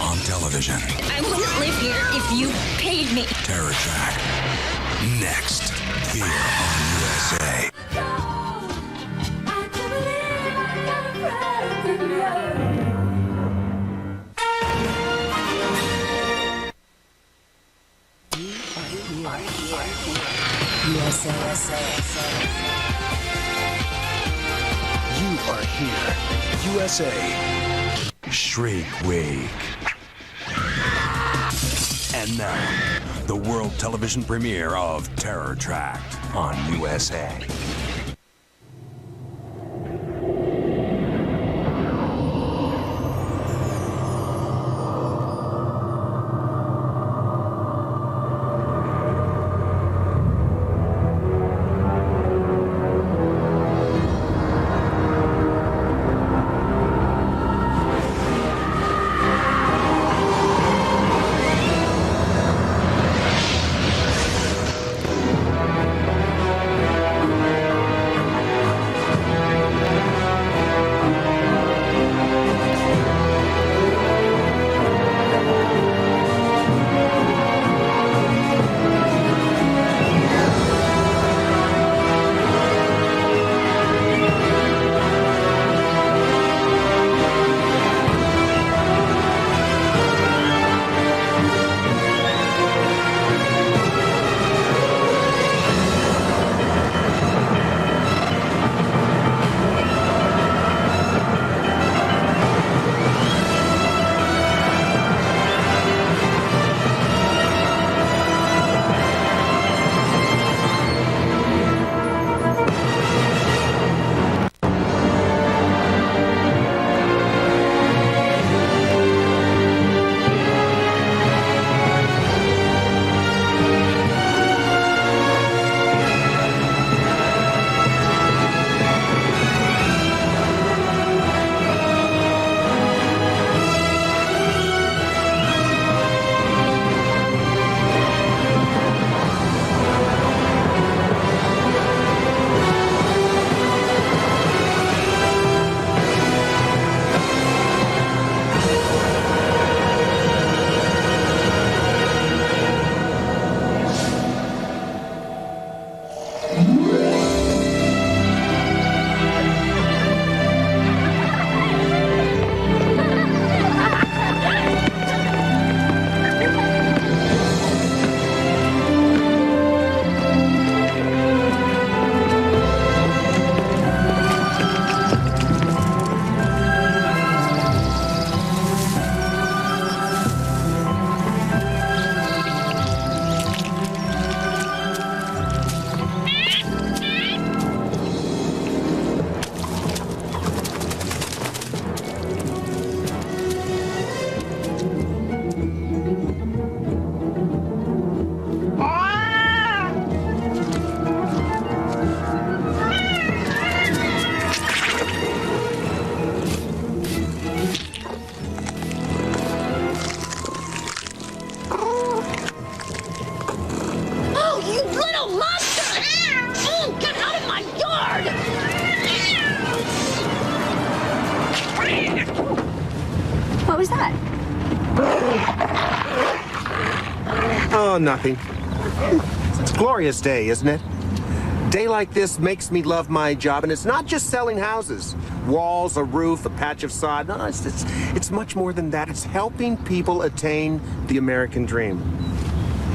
on television. I wouldn't live here if you paid me. Terror Tract. Next, here on USA. You are here. USA. Shriek Week. And now, the world television premiere of Terror Tract on USA. What was that? Oh, nothing. It's a glorious day, isn't it? Day like this makes me love my job, and it's not just selling houses. Walls, a roof, a patch of sod. No, it's much more than that. It's helping people attain the American dream.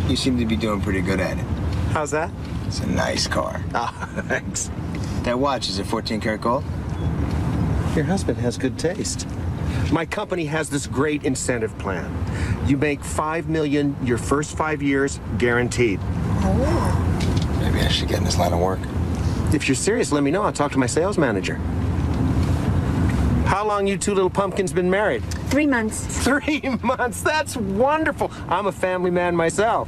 You seem to be doing pretty good at it. How's that? It's a nice car. Ah, thanks. That watch, is it 14 karat gold? Your husband has good taste. My company has this great incentive plan. You make $5 million your first 5 years, guaranteed. Oh. Maybe I should get in this line of work. If you're serious, let me know. I'll talk to my sales manager. How long you two little pumpkins been married? 3 months. 3 months? That's wonderful. I'm a family man myself.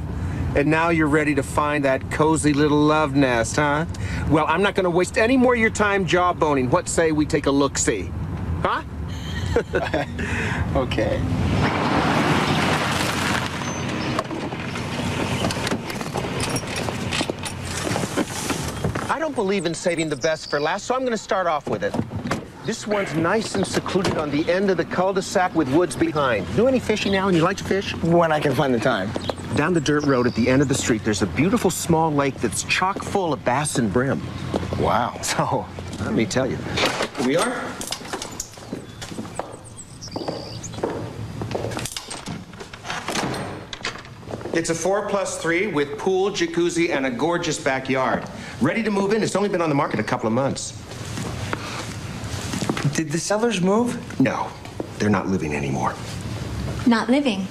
And now you're ready to find that cozy little love nest, huh? Well, I'm not going to waste any more of your time jawboning. What say we take a look-see? Huh? Okay. I don't believe in saving the best for last, so I'm going to start off with it. This one's nice and secluded on the end of the cul-de-sac with woods behind. Do any fishing, Alan? You like to fish? When I can find the time. Down the dirt road at the end of the street, there's a beautiful small lake that's chock full of bass and brim. Wow. So, let me tell you. Here we are. It's a 4+3 with pool, jacuzzi, and a gorgeous backyard. Ready to move in. It's only been on the market a couple of months. Did the sellers move? No, they're not living anymore. Not living.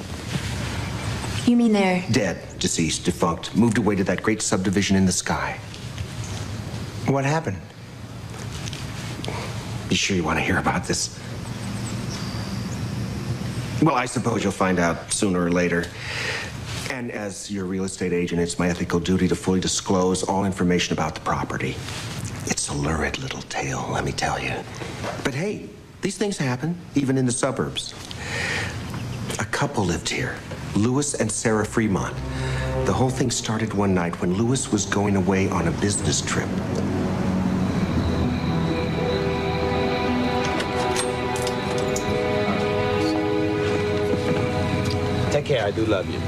You mean they're... Dead, deceased, defunct, moved away to that great subdivision in the sky. What happened? You sure you want to hear about this? Well, I suppose you'll find out sooner or later. And as your real estate agent, it's my ethical duty to fully disclose all information about the property. It's a lurid little tale, let me tell you. But hey, these things happen, even in the suburbs. A couple lived here, Louis and Sarah Fremont. The whole thing started one night when Louis was going away on a business trip. Take care, I do love you.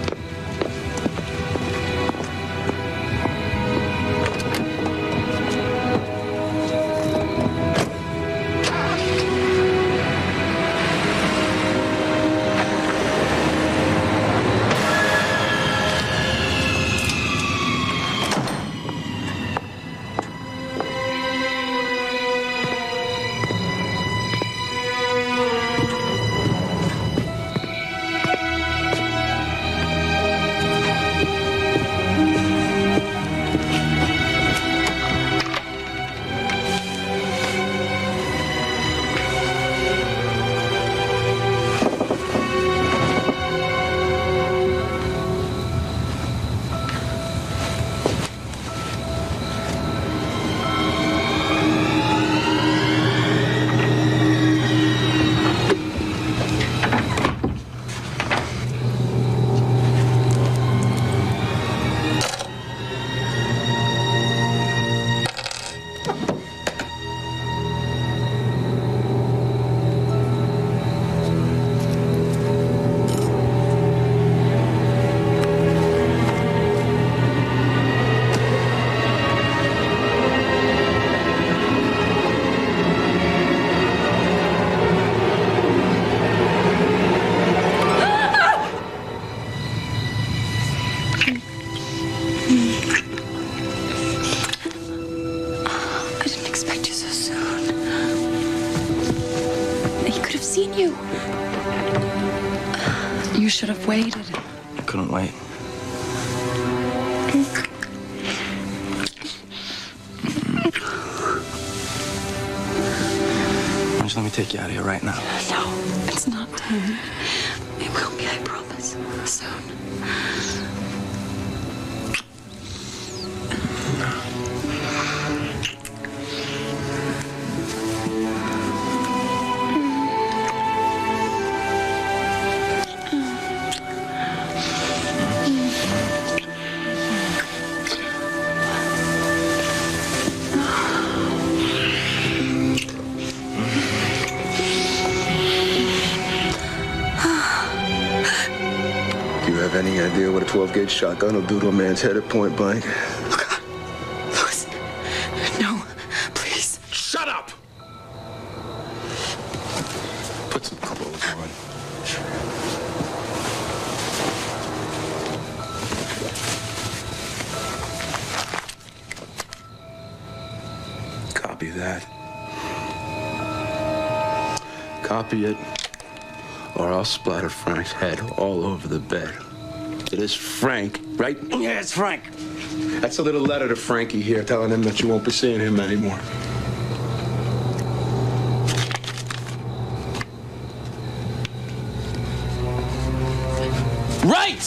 You should have waited. Couldn't wait. Why don't you let me take you out of here right now? No, it's not time. It will be, I promise. Soon. Any idea what a 12-gauge shotgun will do to a man's head at point blank? Louis, no, please. Shut up! Put some clothes on. Copy that. Copy it, or I'll splatter Frank's head all over the bed. It is Frank, right? Yeah, it's Frank. That's a little letter to Frankie here telling him that you won't be seeing him anymore. Right!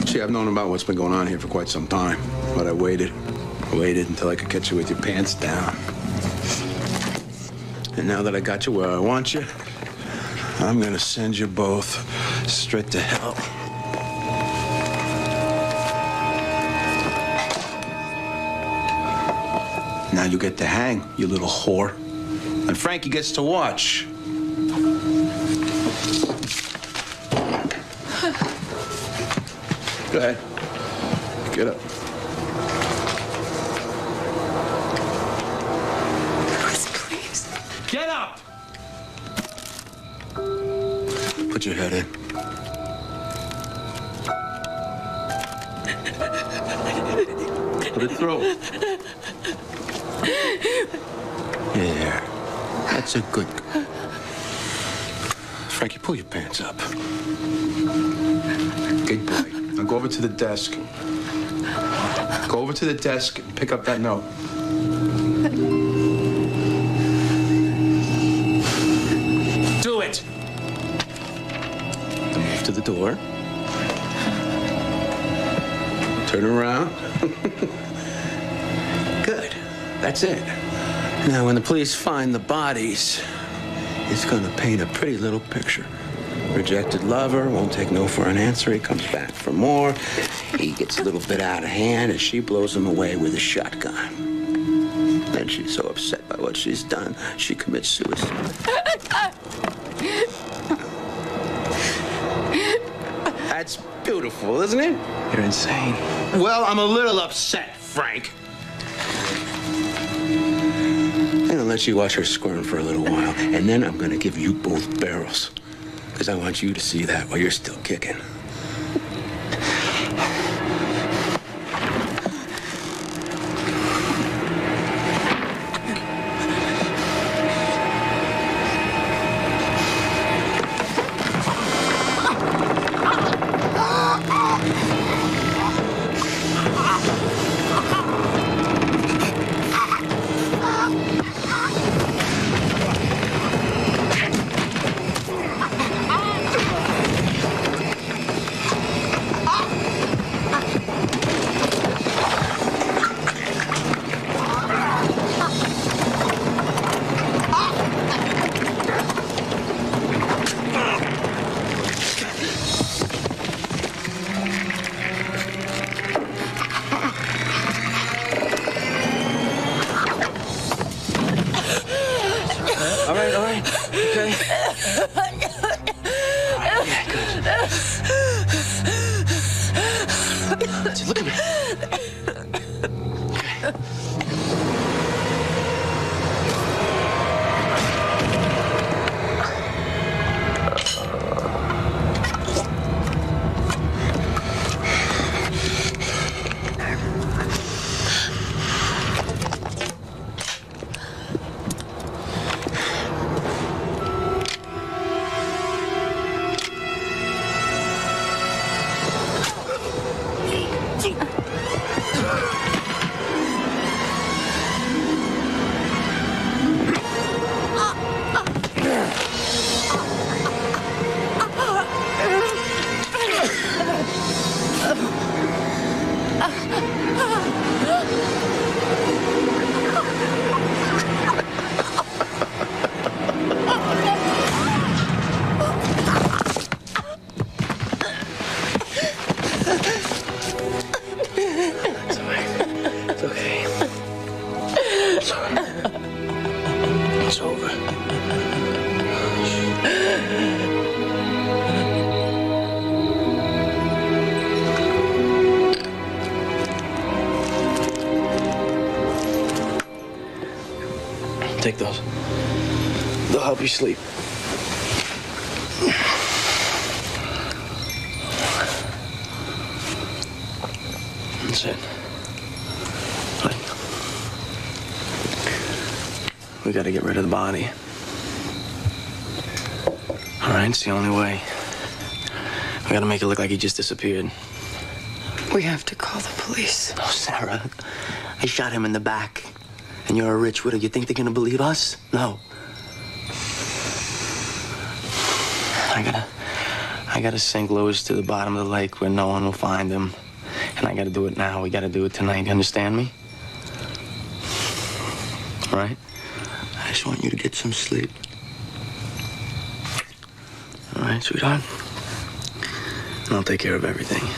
See, I've known about what's been going on here for quite some time, but I waited. I waited until I could catch you with your pants down. And now that I got you where I want you, I'm gonna send you both straight to hell. Now you get to hang, you little whore. And Frankie gets to watch. Go ahead. Get up. Please. Get up! Put your head in. Put it through. Yeah, that's a good. Frankie, pull your pants up. Good boy. Now go over to the desk. Go over to the desk and pick up that note. Do it! Then move to the door. Turn around. Good. That's it. Now, when the police find the bodies, it's gonna paint a pretty little picture. Rejected lover, won't take no for an answer. He comes back for more. He gets a little bit out of hand, and she blows him away with a shotgun. Then she's so upset by what she's done, she commits suicide. That's beautiful, isn't it? You're insane. Well, I'm a little upset, Frank. I'm gonna let you watch her squirm for a little while, and then I'm gonna give you both barrels. Because I want you to see that while you're still kicking. All right. Okay. Yeah, good. Look at me. Take those. They'll help you sleep. That's it. Right. We gotta get rid of the body. All right, it's the only way. We gotta make it look like he just disappeared. We have to call the police. Oh, Sarah, I shot him in the back. And you're a rich widow. You think they're gonna believe us? No. I gotta sink Louis to the bottom of the lake where no one will find him. And I gotta do it now. We gotta do it tonight. You understand me? All right? I just want you to get some sleep. All right, sweetheart? And I'll take care of everything.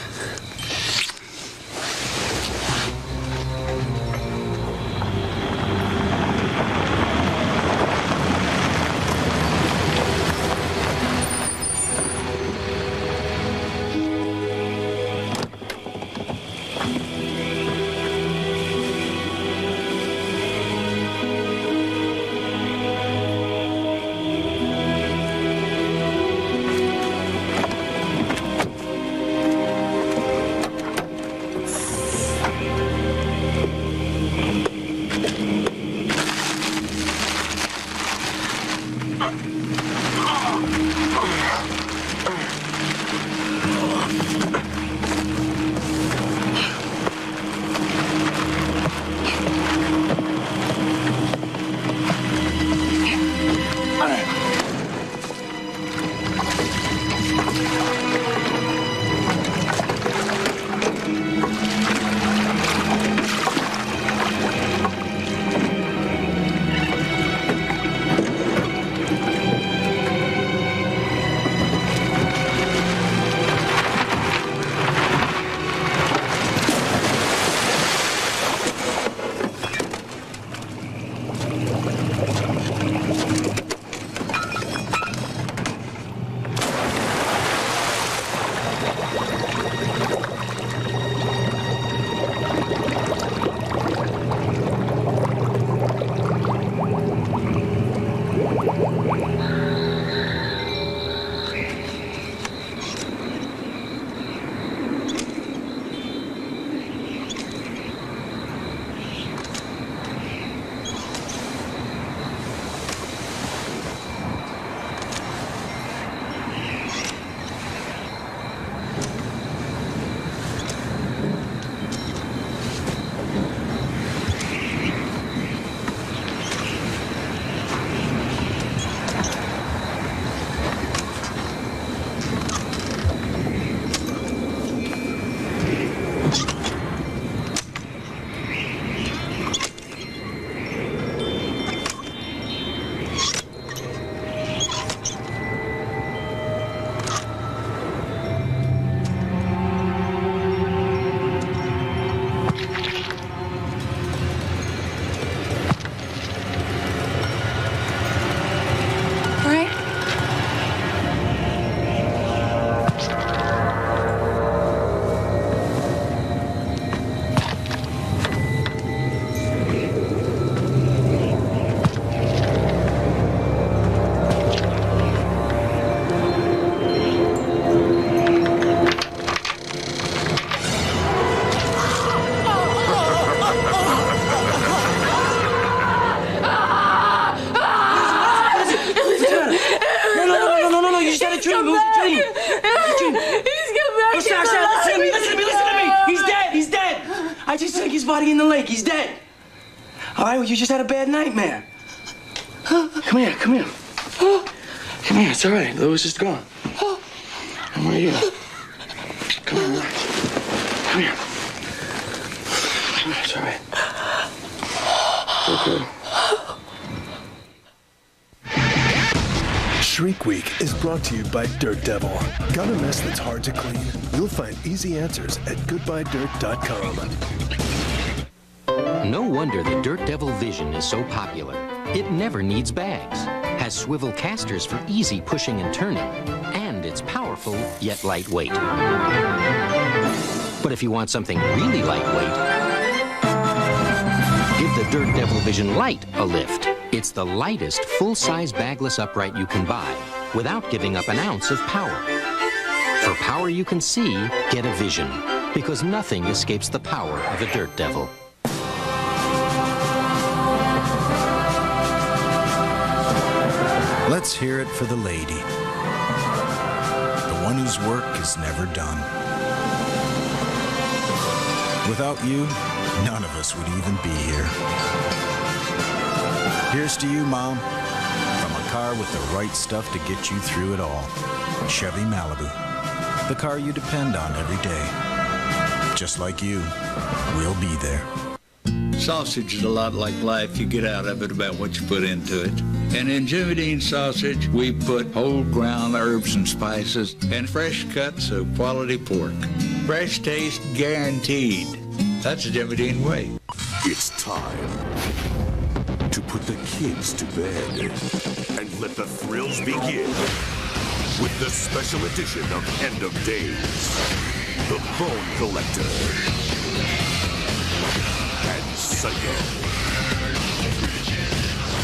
body in the lake. He's dead. All right, well, you just had a bad nightmare. Come here, come here. Come here, it's all right. Lewis is gone. I'm right here. Come here, relax. Come here. Come here, it's all right. It's okay. Shriek Week is brought to you by Dirt Devil. Got a mess that's hard to clean? You'll find easy answers at goodbyedirt.com. No wonder the Dirt Devil Vision is so popular. It never needs bags, has swivel casters for easy pushing and turning, and it's powerful yet lightweight. But if you want something really lightweight, give the Dirt Devil Vision Light a lift. It's the lightest full-size bagless upright you can buy without giving up an ounce of power. For power you can see, get a Vision, because nothing escapes the power of the Dirt Devil. Let's hear it for the lady. The one whose work is never done. Without you, none of us would even be here. Here's to you, Mom. From a car with the right stuff to get you through it all. Chevy Malibu. The car you depend on every day. Just like you, we'll be there. Sausage is a lot like life. You get out of it about what you put into it. And in Jimmy Dean's sausage, we put whole ground herbs and spices and fresh cuts of quality pork. Fresh taste guaranteed. That's the Jimmy Dean way. It's time to put the kids to bed and let the thrills begin with the special edition of End of Days, The Bone Collector, and Psycho.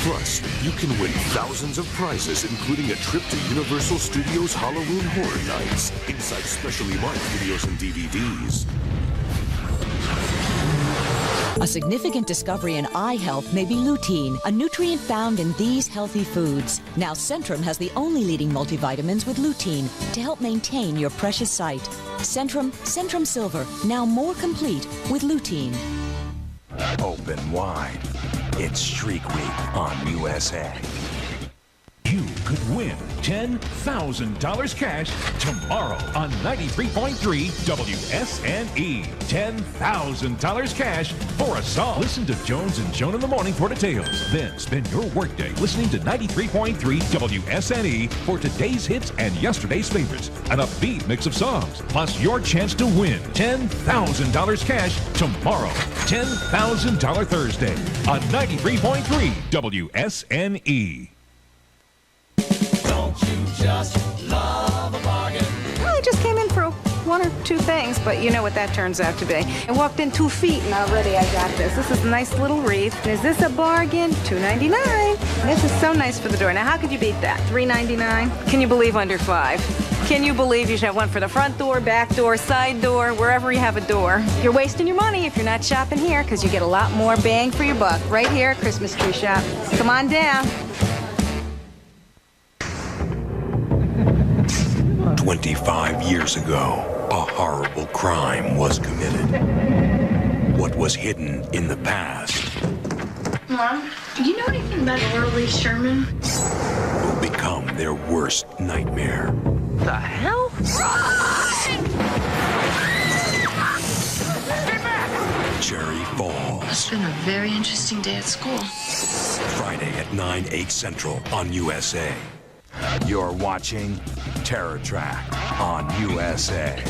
Plus, you can win thousands of prizes, including a trip to Universal Studios Halloween Horror Nights, inside specially marked videos and DVDs. A significant discovery in eye health may be lutein, a nutrient found in these healthy foods. Now Centrum has the only leading multivitamins with lutein to help maintain your precious sight. Centrum Silver, now more complete with lutein. Open wide. It's Shriek Week on USA. You could win $10,000 cash tomorrow on 93.3 WSNE. $10,000 cash for a song. Listen to Jones and Joan in the morning for details. Then spend your workday listening to 93.3 WSNE for today's hits and yesterday's favorites. An upbeat mix of songs, plus your chance to win $10,000 cash tomorrow. $10,000 Thursday on 93.3 WSNE. Just love a bargain. Well, I just came in for one or two things, but you know what that turns out to be. I walked in 2 feet and already I got this. This is a nice little wreath. And is this a bargain? $2.99. This is so nice for the door. Now, how could you beat that? $3.99? Can you believe under $5? Can you believe you should have one for the front door, back door, side door, wherever you have a door? You're wasting your money if you're not shopping here, because you get a lot more bang for your buck right here at Christmas Tree Shop. Come on down. 25 years ago, a horrible crime was committed. What was hidden in the past Mom, do you know anything about Orly Sherman? will become their worst nightmare. The hell? Cherry Falls. It's been a very interesting day at school. Friday at 9, 8 Central on USA. You're watching Terror Tract on USA.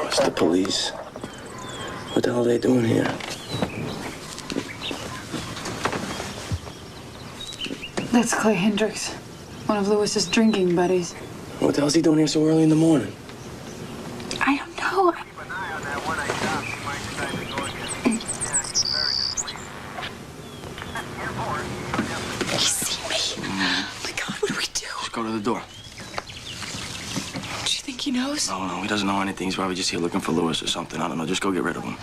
It's the police. What the hell are they doing here? That's Clay Hendricks, one of Lewis's drinking buddies. What the hell's he doing here so early in the morning? I don't know. Go to the door. Do you think he knows? No, he doesn't know anything. He's probably just here looking for Lewis or something. I don't know. Just go get rid of him.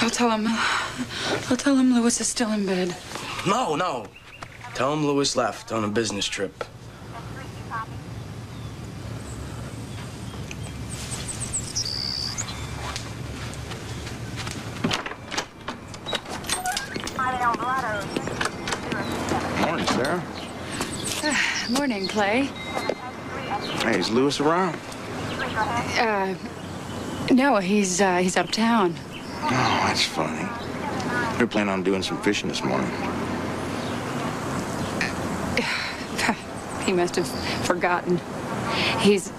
I'll tell him. I'll tell him Lewis is still in bed. No. Tell him Lewis left on a business trip. Morning, Sarah. Morning, Clay. Hey, is Lewis around? No, he's out of town. Oh, that's funny. We were planning on doing some fishing this morning. He must have forgotten. He's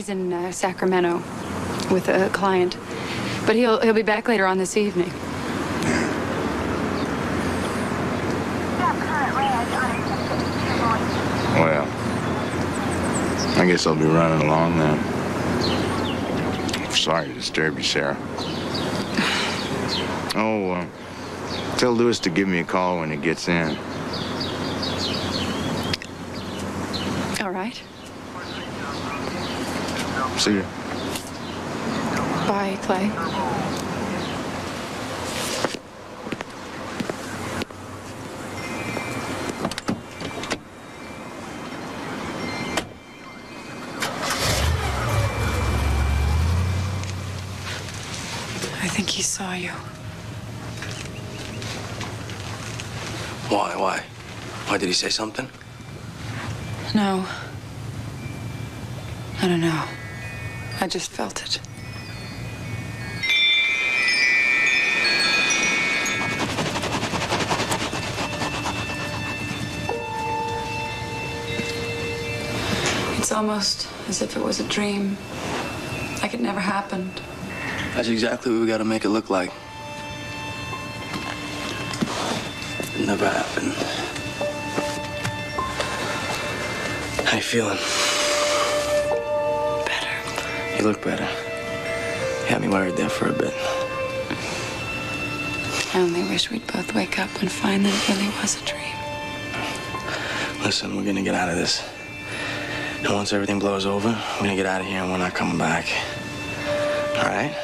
in Sacramento with a client, but he'll be back later on this evening. Well, I guess I'll be running along then. I'm sorry to disturb you, Sarah. Oh, tell Lewis to give me a call when he gets in. All right. See you. Bye, Clay. I think he saw you. Why? Why did he say something? No. I don't know. I just felt it. It's almost as if it was a dream. Like it never happened. That's exactly what we gotta make it look like. It never happened. How you feeling? Better. You look better. You had me worried there for a bit. I only wish we'd both wake up and find that it really was a dream. Listen, we're gonna get out of this. And once everything blows over, we're gonna get out of here and we're not coming back. All right?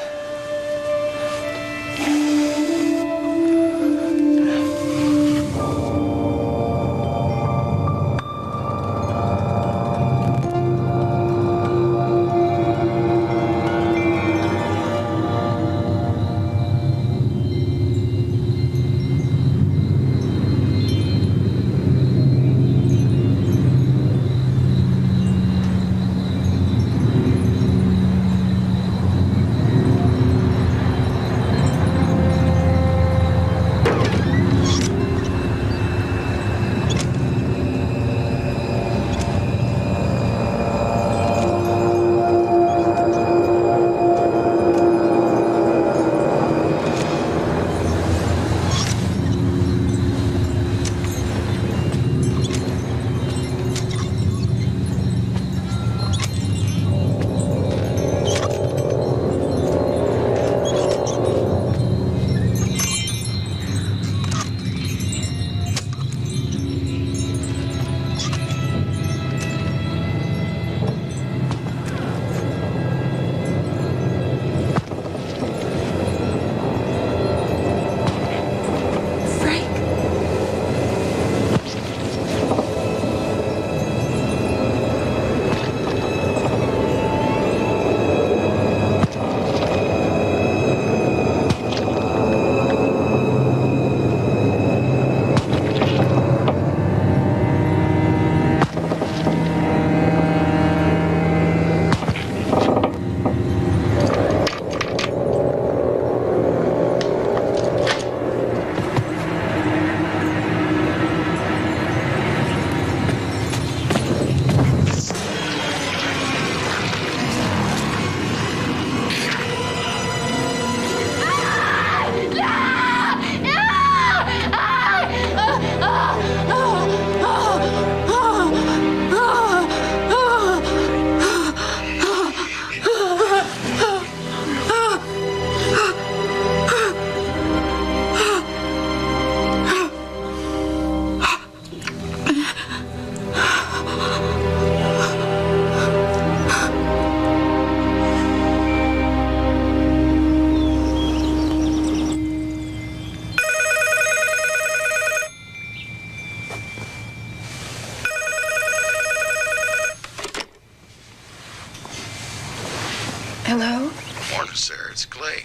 it's Clay.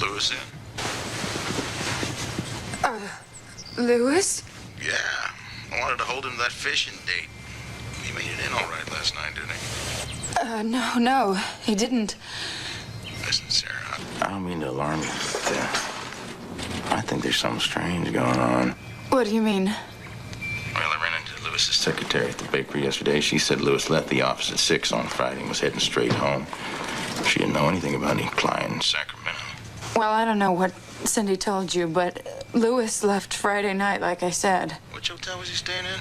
Lewis in? Lewis? Yeah. I wanted to hold him to that fishing date. He made it in all right last night, didn't he? No, he didn't. Listen, Sarah, I don't mean to alarm you, but I think there's something strange going on. What do you mean? Well, I ran into Lewis's secretary at the bakery yesterday. She said Lewis left the office at 6 on Friday and was heading straight home. She didn't know anything about any client in Sacramento. Well, I don't know what Cindy told you, but Lewis left Friday night, like I said. Which hotel was he staying in?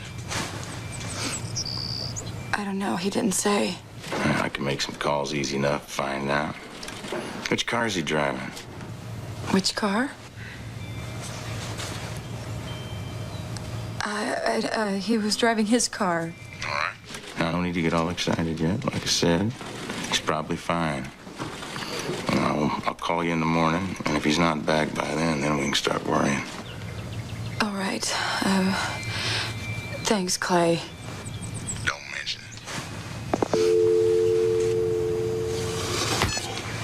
I don't know. He didn't say. I can make some calls easy enough to find out. Which car is he driving? Which car? He was driving his car. All right. I don't need to get all excited yet. Like I said, he's probably fine. I'll call you in the morning, and if he's not back by then we can start worrying. All right. Thanks, Clay. Don't mention it.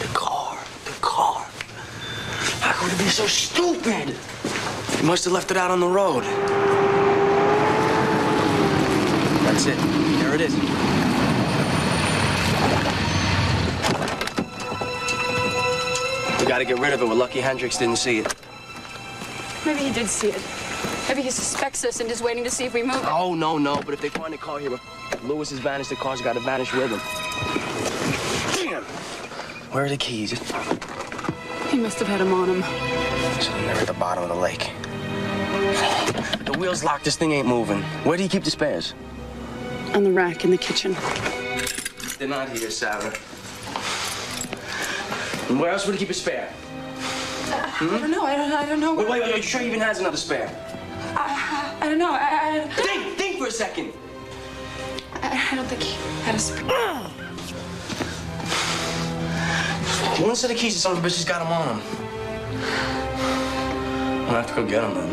The car. How could it be so stupid? He must have left it out on the road. That's it. There it is. We gotta get rid of it. We're lucky Hendricks didn't see it. Maybe he did see it. Maybe he suspects us and is waiting to see if we move it. Oh, no. But if they find the car here, if Lewis has vanished, the car's gotta vanish with him. Damn! Where are the keys? He must have had them on him. So they're at the bottom of the lake. The wheel's locked. This thing ain't moving. Where do you keep the spares? On the rack in the kitchen. They're not here, Sarah. And where else would he keep a spare? I don't know. I don't know. Wait. Are you sure he even has another spare? I don't know. Think for a second. I don't think he had a spare. One set of keys, the son of a bitch has got them on him. I'll have to go get them then.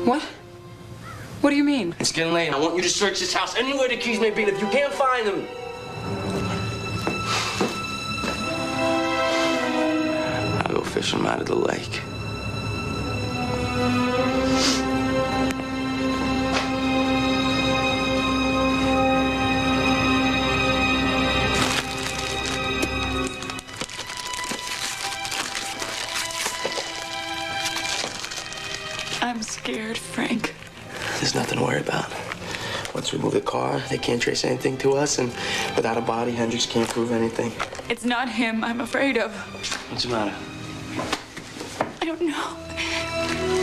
What? What do you mean? It's getting late. I want you to search this house anywhere the keys may be, and if you can't find them, I'll go fish them out of the lake. I'm scared, Frank. There's nothing to worry about. Once we move the car, they can't trace anything to us, and without a body, Hendricks can't prove anything. It's not him I'm afraid of. What's the matter? I don't know.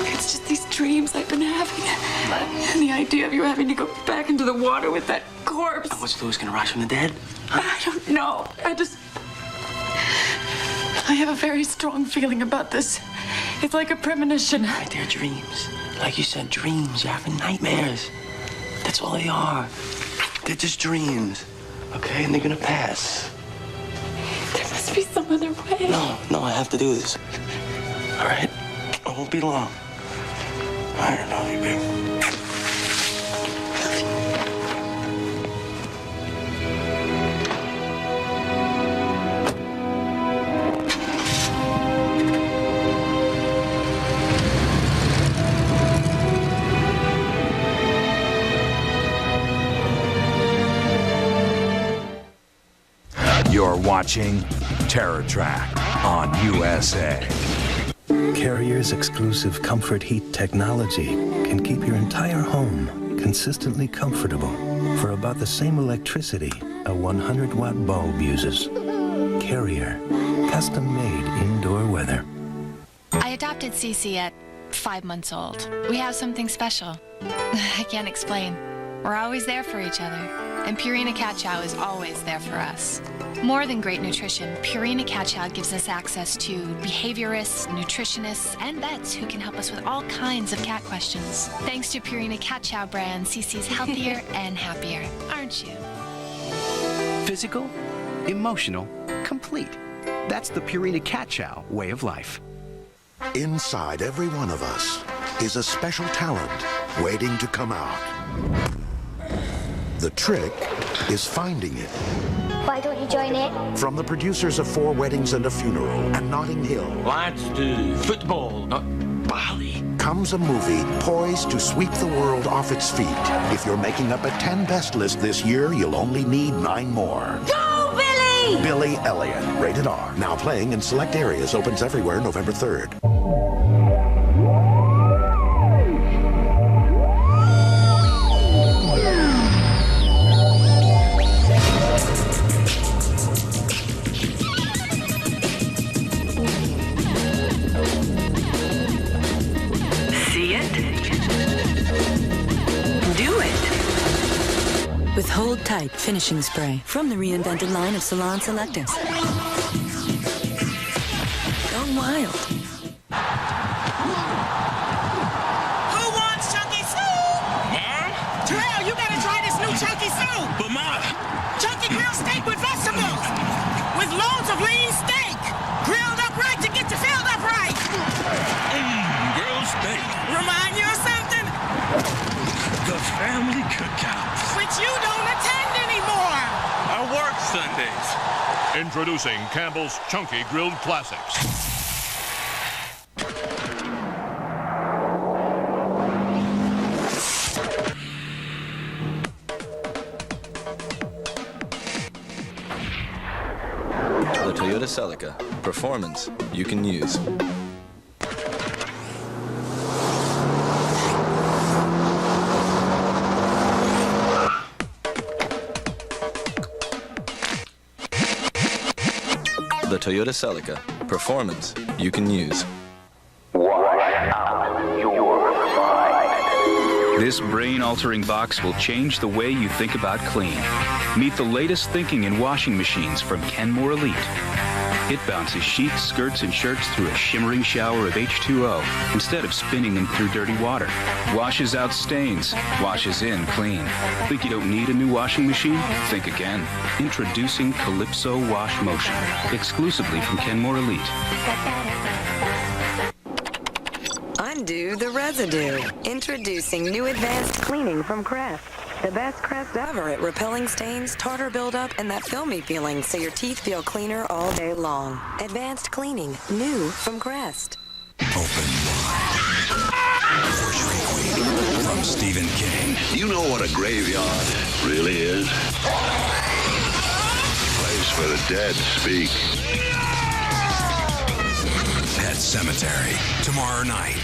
It's just these dreams I've been having. And the idea of you having to go back into the water with that corpse. What's Lewis gonna rise from the dead? I don't know. I have a very strong feeling about this. It's like a premonition. Right, they're dreams. Like you said, dreams. You're having nightmares. That's all they are. They're just dreams. Okay? And they're gonna pass. There must be some other way. No, I have to do this. All right? It won't be long. I don't know you, babe. You're watching Terror Tract on USA. Carrier's exclusive comfort heat technology can keep your entire home consistently comfortable for about the same electricity a 100-watt bulb uses. Carrier, custom-made indoor weather. I adopted Cece at 5 months old. We have something special. I can't explain. We're always there for each other, and Purina Cat Chow is always there for us. More than great nutrition, Purina Cat Chow gives us access to behaviorists, nutritionists, and vets who can help us with all kinds of cat questions. Thanks to Purina Cat Chow brand, Cece's healthier and happier, aren't you? Physical, emotional, complete. That's the Purina Cat Chow way of life. Inside every one of us is a special talent waiting to come out. The trick is finding it. Why don't you join it? From the producers of 4 Weddings and a Funeral and Notting Hill. Let's do football, not Bali. Comes a movie poised to sweep the world off its feet. If you're making up a 10 best list this year, you'll only need 9 more. Go, Billy! Billy Elliot, rated R. Now playing in select areas. Opens everywhere November 3rd. With Hold Tight Finishing Spray from the reinvented line of Salon Selectors. Go wild. Who wants chunky soup? Mom? Terrell, you gotta try this new chunky soup. But Mom. Chunky grilled steak with vegetables. With loads of lean steak. Grilled up right to get you filled up right. Grilled steak. Remind you of something? The family cookout. Which you don't attend anymore. I work Sundays. Introducing Campbell's Chunky Grilled Classics. The Toyota Celica. Performance you can use. The Toyota Celica. Performance you can use. This brain-altering box will change the way you think about clean. Meet the latest thinking in washing machines from Kenmore Elite. It bounces sheets, skirts, and shirts through a shimmering shower of H2O instead of spinning them through dirty water. Washes out stains, washes in clean. Think you don't need a new washing machine? Think again. Introducing Calypso Wash Motion, exclusively from Kenmore Elite. Undo the residue. Introducing new advanced cleaning from Crest. The best Crest ever at repelling stains, tartar buildup, and that filmy feeling so your teeth feel cleaner all day long. Advanced cleaning, new from Crest. Open wide for Shriek from Stephen King. You know what a graveyard really is? Place where the dead speak. Pet Cemetery, tomorrow night,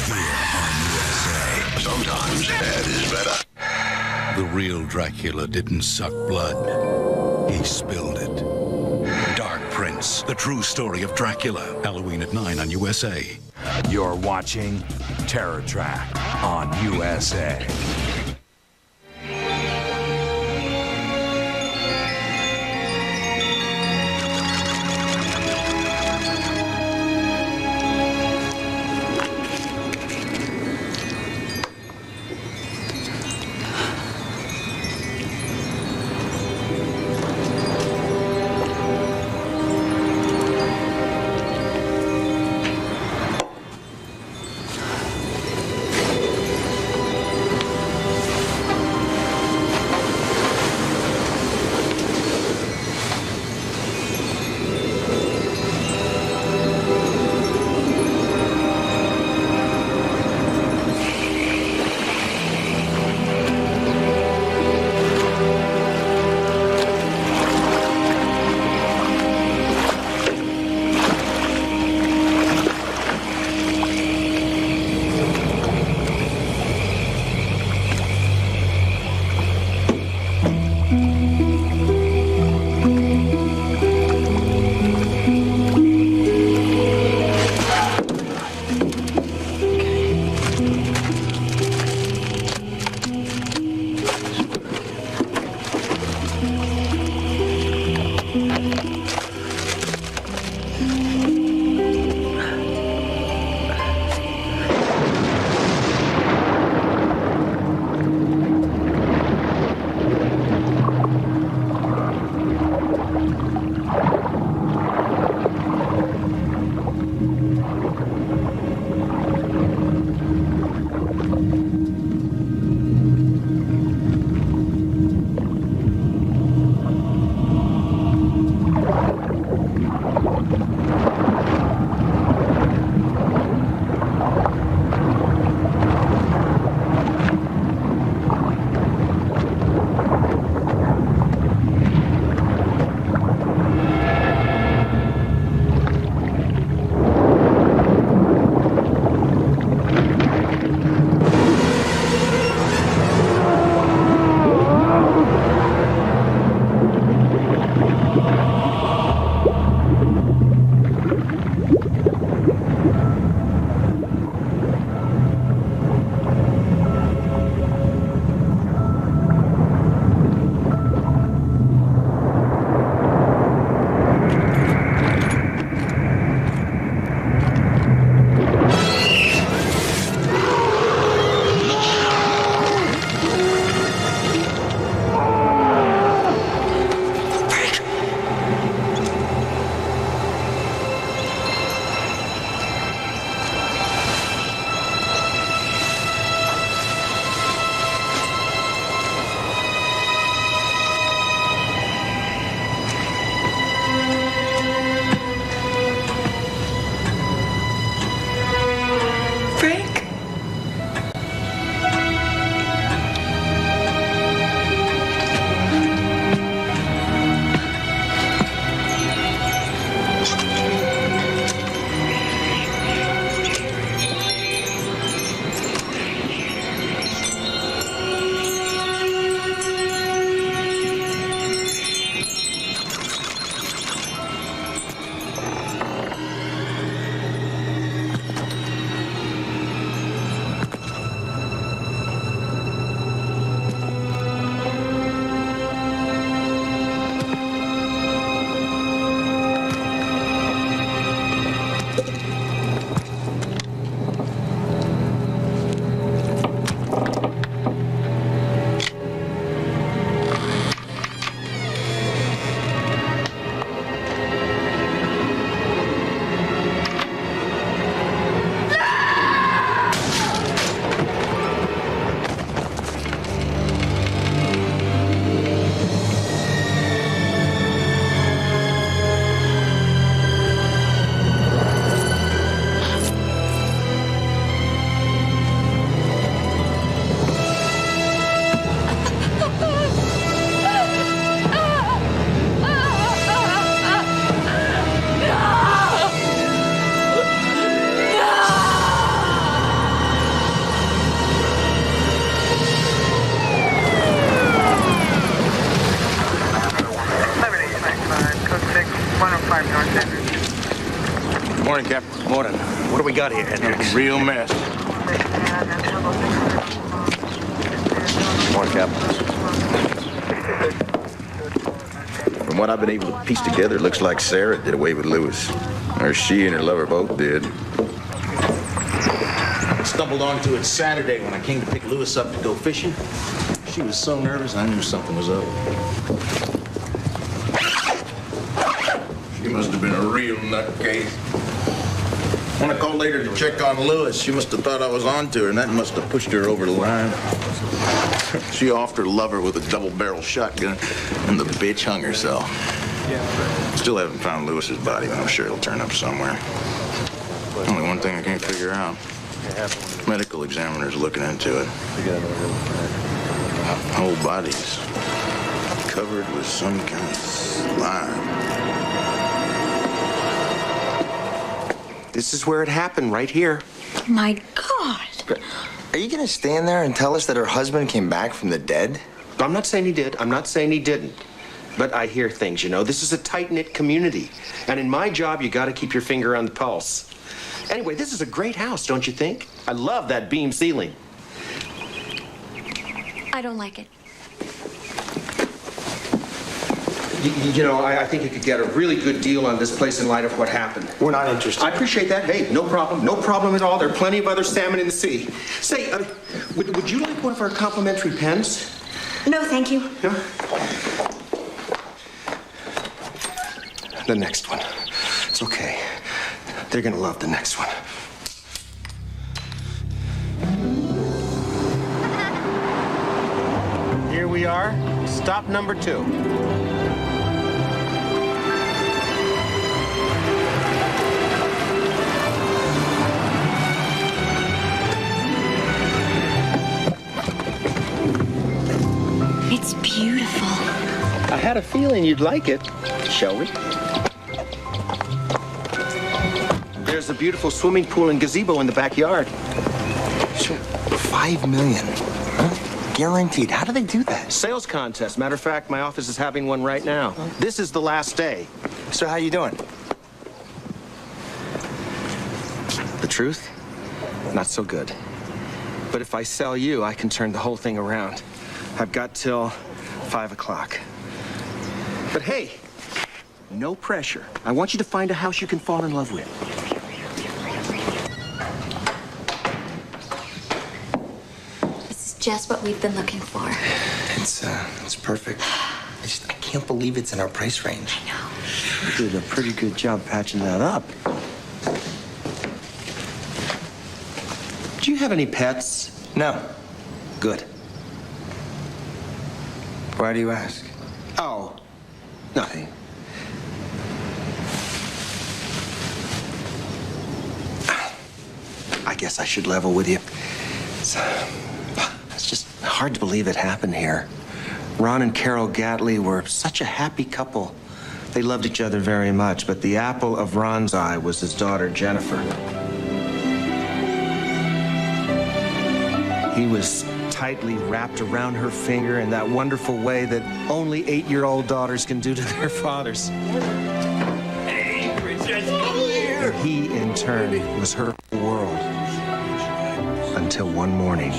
here on USA. Sometimes dead is better. The real Dracula didn't suck blood. He spilled it. Dark Prince, the true story of Dracula. Halloween at 9 on USA. You're watching Terror Tract on USA. Morning. What do we got here, Hendricks? Real mess. Morning, Cap. From what I've been able to piece together, it looks like Sarah did away with Lewis. Or she and her lover both did. I stumbled onto it Saturday when I came to pick Lewis up to go fishing. She was so nervous, I knew something was up. She must have been a real nutcase. When I called later to check on Lewis, she must have thought I was onto her, and that must have pushed her over the line. She offed her lover with a double-barrel shotgun, and the bitch hung herself. Still haven't found Lewis's body, but I'm sure it'll turn up somewhere. Only one thing I can't figure out. Medical examiner's looking into it. Whole body's covered with some kind of slime. This is where it happened, right here. My God. Are you gonna stand there and tell us that her husband came back from the dead? I'm not saying he did. I'm not saying he didn't. But I hear things, you know. This is a tight-knit community. And in my job, you gotta keep your finger on the pulse. Anyway, this is a great house, don't you think? I love that beam ceiling. I don't like it. You know, I think you could get a really good deal on this place in light of what happened. We're not interested. I appreciate that. Hey, no problem. No problem at all. There are plenty of other salmon in the sea. Say, would you like one of our complimentary pens? No, thank you. Yeah? The next one. It's okay. They're gonna love the next one. Here we are. Stop number 2. It's beautiful. I had a feeling you'd like it. Shall we? There's a beautiful swimming pool and gazebo in the backyard. $5 million. Huh? Guaranteed. How do they do that? Sales contest. Matter of fact, my office is having one right now. This is the last day. So how you doing? The truth? Not so good. But if I sell you, I can turn the whole thing around. I've got till 5 o'clock. But hey, no pressure. I want you to find a house you can fall in love with. This is just what we've been looking for. It's perfect. I can't believe it's in our price range. I know. You did a pretty good job patching that up. Do you have any pets? No. Good. Why do you ask? Oh, nothing. I guess I should level with you. It's just hard to believe it happened here. Ron and Carol Gatley were such a happy couple. They loved each other very much, but the apple of Ron's eye was his daughter, Jennifer. He was tightly wrapped around her finger in that wonderful way that only 8-year-old daughters can do to their fathers. Hey, princess, come here. He, in turn, was her world. Until one morning.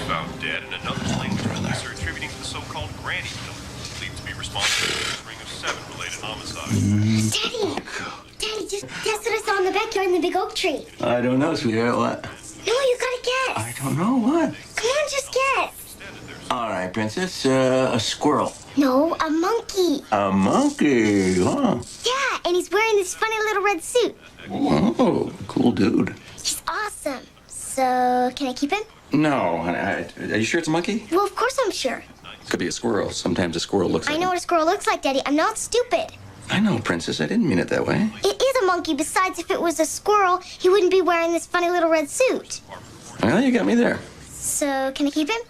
Found dead in another sling police are attributing to the so-called granny killer, believed to be responsible for a string of 7 related homicides. Daddy, just guess what I saw in the backyard in the big oak tree. I don't know, sweetheart. What? No, you gotta guess. I don't know. What? Come on, just guess. All right, princess. A squirrel. No, a monkey. A monkey, huh? Yeah, and he's wearing this funny little red suit. Oh, cool dude. He's awesome. So, can I keep him? No, are you sure it's a monkey? Well, of course I'm sure. Could be a squirrel. Sometimes a squirrel looks like I know what a squirrel looks like, Daddy. I'm not stupid. I know, princess. I didn't mean it that way. It is a monkey. Besides, if it was a squirrel, he wouldn't be wearing this funny little red suit. Well, you got me there. So, can I keep him?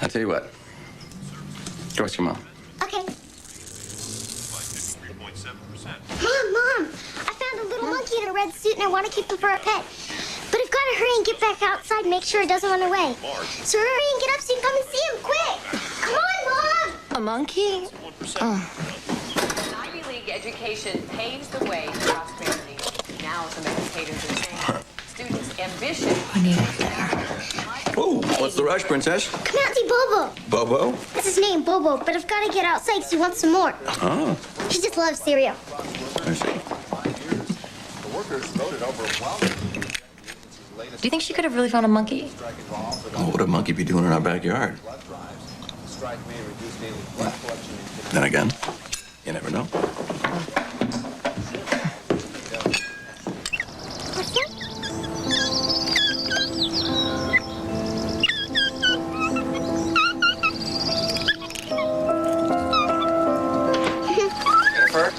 I'll tell you what. Go ask your mom. Okay. Mom, I found a little monkey in a red suit and I want to keep him for a pet. But I've got to hurry and get back outside and make sure it doesn't run away. So hurry and get up so you can come and see him, quick! monkey? Oh. Ivy League education paves the way to prosperity. Now some educators are saying students' ambition. I need it there. Oh, what's the rush, Princess? Come out and see Bobo. Bobo? That's his name, Bobo, but I've got to get outside because he wants some more. Oh, He just loves cereal. I see. Do you think she could have really found a monkey? Oh, what would a monkey be doing in our backyard? Then again, you never know. What's that? Jennifer?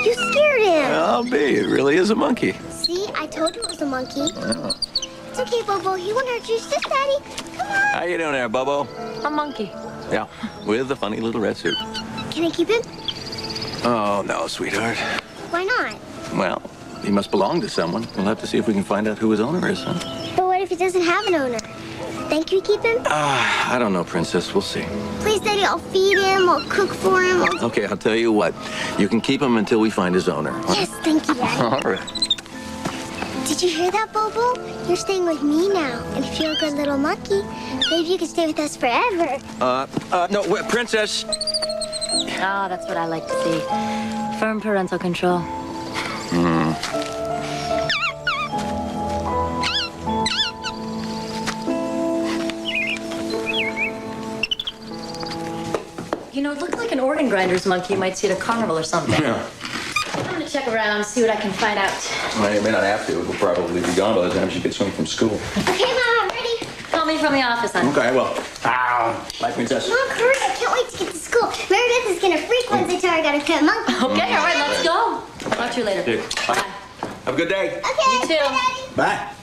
You scared him. I'll be. It really is a monkey. See, I told you it was a monkey. Oh. It's okay, Bobo. He won't hurt you. Sit, Daddy. Come on. How you doing there, Bobo? A monkey. Yeah, with the funny little red suit. Can I keep him? Oh, no, sweetheart. Why not? Well, he must belong to someone. We'll have to see if we can find out who his owner is, huh? But what if he doesn't have an owner? Think you keep him? I don't know, Princess. We'll see. Please, Daddy. I'll feed him. I'll cook for him. Okay, I'll tell you what. You can keep him until we find his owner. Yes, thank you, Daddy. All right. Did you hear that, Bobo? You're staying with me now. And if you're a good little monkey, maybe you can stay with us forever. No, wait, Princess. Oh, that's what I like to see. Firm parental control. You know, it looked like an organ grinder's monkey you might see at a carnival or something. Yeah. I'm gonna check around, see what I can find out. Well, you may not have to. We'll probably be gone by the time she gets home from school. Okay, Mom, I'm ready. Call me from the office, honey. Okay, well. Bye, Princess. Mom, hurry. I can't wait to get to school. Meredith is gonna freak once I tell her I gotta pet a monkey. Okay, all right, let's go. Talk to you later. Dude, bye. Have a good day. Okay. You too. Bye, Daddy. Bye.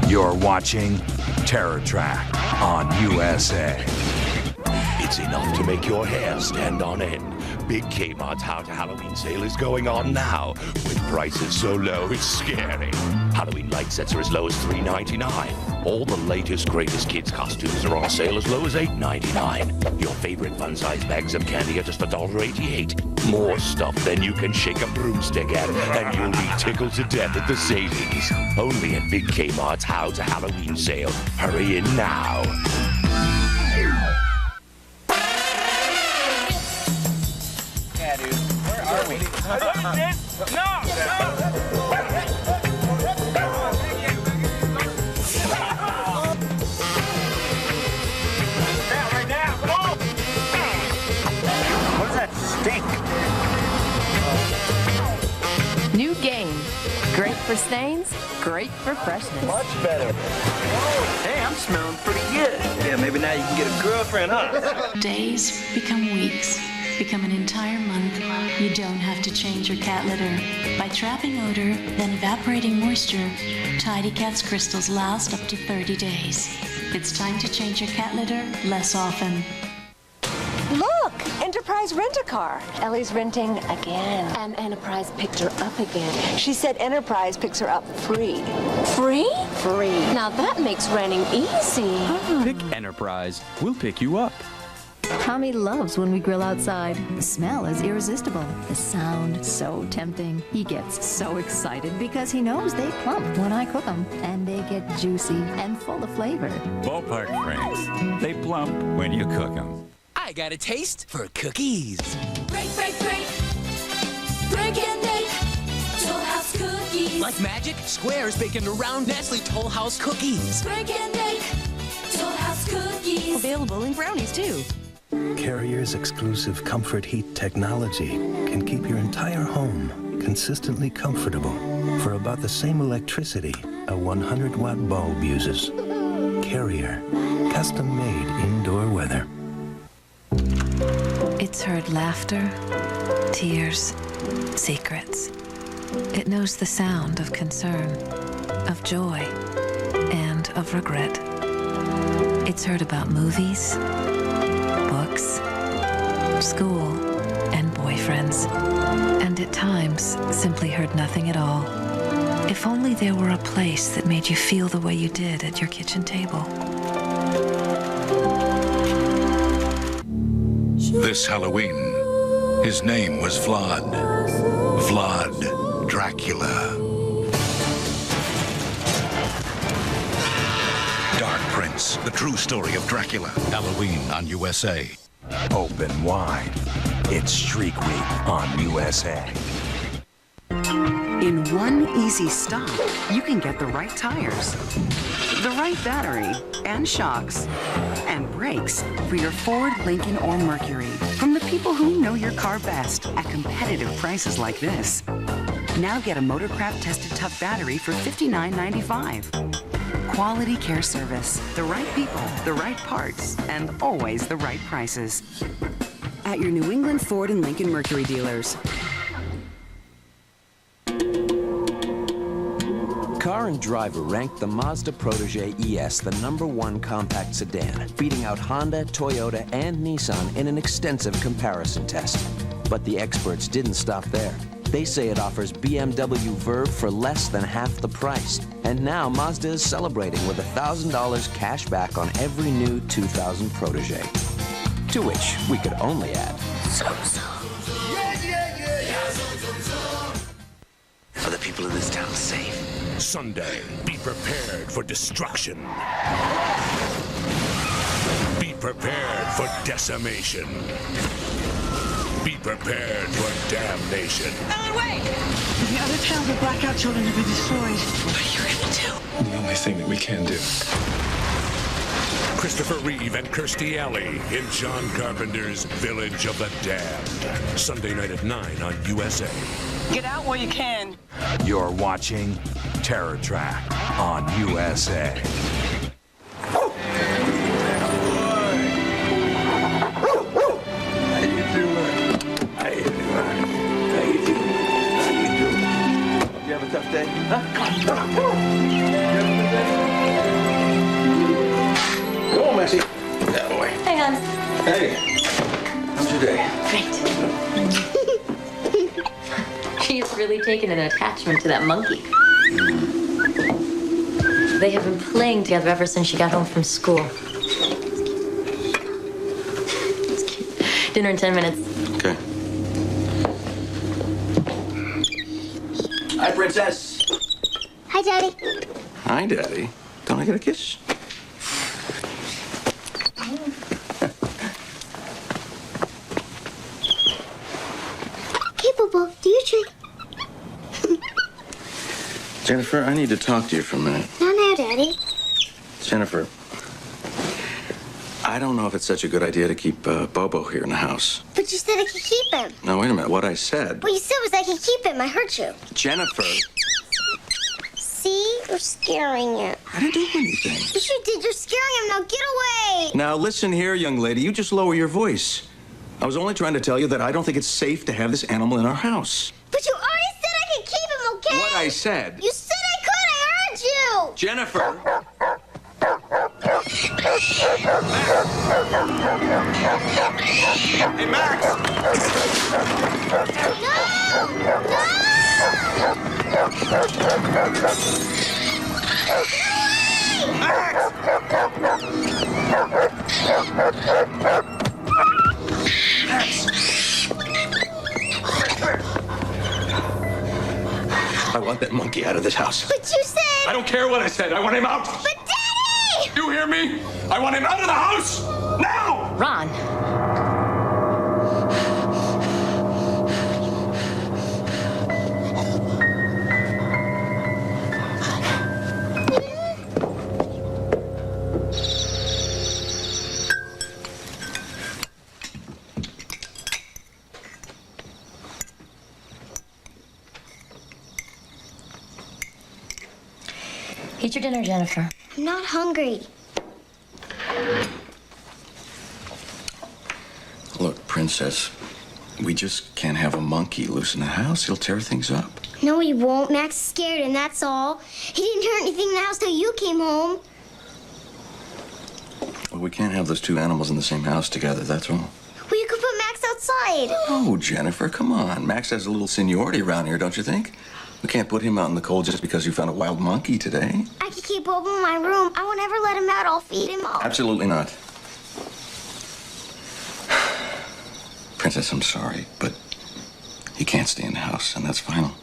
You're watching Terror Tract on USA. It's enough to make your hair stand on end. Big Kmart's How to Halloween sale is going on now, with prices so low it's scary. Halloween light sets are as low as $3.99. All the latest, greatest kids' costumes are on sale as low as $8.99. Your favorite fun-sized bags of candy are just $1.88. More stuff than you can shake a broomstick at, and you'll be tickled to death at the savings. Only at Big Kmart's How to Halloween sale. Hurry in now. Yeah, dude. Where are we? What does that stink? New game. Great for stains, great for freshness. Much better. Hey, I'm smelling pretty good. Yeah, maybe now you can get a girlfriend, huh? Days become weeks, become an entire month. You don't have to change your cat litter. By trapping odor, then evaporating moisture, Tidy Cat's crystals last up to 30 days. It's time to change your cat litter less often. Look! Enterprise Rent-A-Car. Ellie's renting again. And Enterprise picked her up again. She said Enterprise picks her up free. Free? Free. Now that makes renting easy. Pick Enterprise. We'll pick you up. Tommy loves when we grill outside. The smell is irresistible. The sound so tempting. He gets so excited because he knows they plump when I cook them. And they get juicy and full of flavor. Ballpark Franks. They plump when you cook them. I got a taste for cookies. Break, break, break. Break and bake. Toll House cookies. Like magic, squares bake into round Nestle Toll House cookies. Break and bake. Toll House cookies. Available in brownies, too. Carrier's exclusive Comfort Heat technology can keep your entire home consistently comfortable for about the same electricity a 100-watt bulb uses. Carrier, custom-made indoor weather. It's heard laughter, tears, secrets. It knows the sound of concern, of joy, and of regret. It's heard about movies, books, school, and boyfriends. And at times, simply heard nothing at all. If only there were a place that made you feel the way you did at your kitchen table. This Halloween, his name was Vlad. Vlad Dracula. Dark Prince, the true story of Dracula. Halloween on USA. Open wide. It's Shriek Week on USA. In one easy stop, you can get the right tires, the right battery, and shocks, and brakes for your Ford, Lincoln, or Mercury from the people who know your car best at competitive prices like this. Now get a Motorcraft tested tough battery for $59.95. Quality care service, the right people, the right parts, and always the right prices. At your New England Ford and Lincoln Mercury dealers. Car and Driver ranked the Mazda Protege ES the #1 compact sedan, beating out Honda, Toyota, and Nissan in an extensive comparison test. But the experts didn't stop there. They say it offers BMW Verve for less than half the price. And now Mazda is celebrating with $1,000 cash back on every new 2000 Protege. To which we could only add, Are the people in this town safe? Sunday, be prepared for destruction. Be prepared for decimation. Be prepared for damnation. Ellen, wait! The other towns of blackout children have been destroyed. What are you gonna do? The only thing that we can do. Christopher Reeve and Kirstie Alley in John Carpenter's Village of the Damned. Sunday night at 9 on USA. Get out while you can. You're watching Terror Tract on USA. You have a tough day? Huh? Come on. Come on, Maxie. That boy. Hey, hon. Hey. How's your day? Great. She's really taken an attachment to that monkey. They have been playing together ever since she got home from school. It's cute. Dinner in 10 minutes. Okay. Hi, Princess. Hi, Daddy. Hi, Daddy. Don't I get a kiss? Okay, Bobo, do your trick. Jennifer, I need to talk to you for a minute. Not now, Daddy. Jennifer, I don't know if it's such a good idea to keep Bobo here in the house. But you said I could keep him. No, wait a minute. What I said... What you said was I could keep him. I heard you. Jennifer... See? You're scaring him. I didn't do anything. Yes, you did. You're scaring him. Now get away. Now, listen here, young lady. You just lower your voice. I was only trying to tell you that I don't think it's safe to have this animal in our house. But you already said I could keep him, okay? What I said... You said I could. I heard you. Jennifer... Hey, Max! No! out of this house. But you said... I don't care what I said. I want him out. But Daddy! You hear me? I want him out of the house! Now! Ron. Eat your dinner, Jennifer. I'm not hungry. Look, Princess, we just can't have a monkey loose in the house. He'll tear things up. No, he won't. Max is scared, and that's all. He didn't hurt anything in the house till you came home. Well, we can't have those two animals in the same house together, that's all. Well, you could put Max outside. Oh, Jennifer, come on. Max has a little seniority around here, don't you think? We can't put him out in the cold just because you found a wild monkey today. I could keep Bobo in my room. I won't ever let him out. I'll feed him all. Absolutely not. Princess, I'm sorry, but he can't stay in the house, and that's final.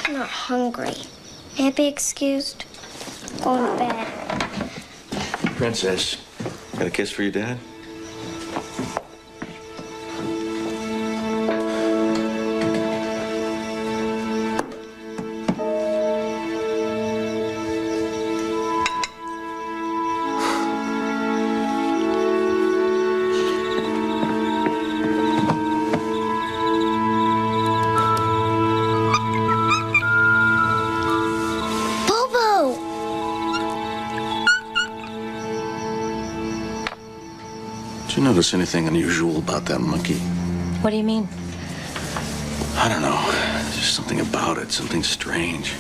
I'm not hungry. May I be excused? Going to bed. Princess, got a kiss for your dad? Did you notice anything unusual about that monkey? What do you mean? I don't know. There's just something about it, something strange.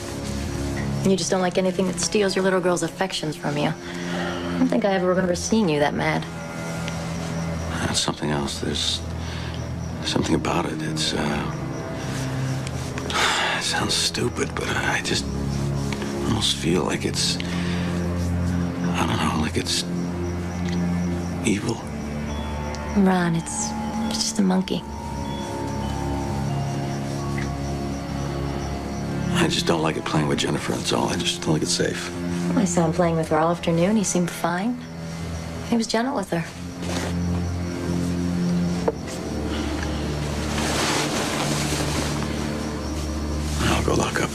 You just don't like anything that steals your little girl's affections from you. I don't think I ever remember seeing you that mad. That's something else. There's something about it. It sounds stupid, but I just almost feel like it's, I don't know, like it's evil. Ron, it's just a monkey. I just don't like it playing with Jennifer, that's all. I just don't think it's safe. I saw him playing with her all afternoon. He seemed fine. He was gentle with her. I'll go lock up.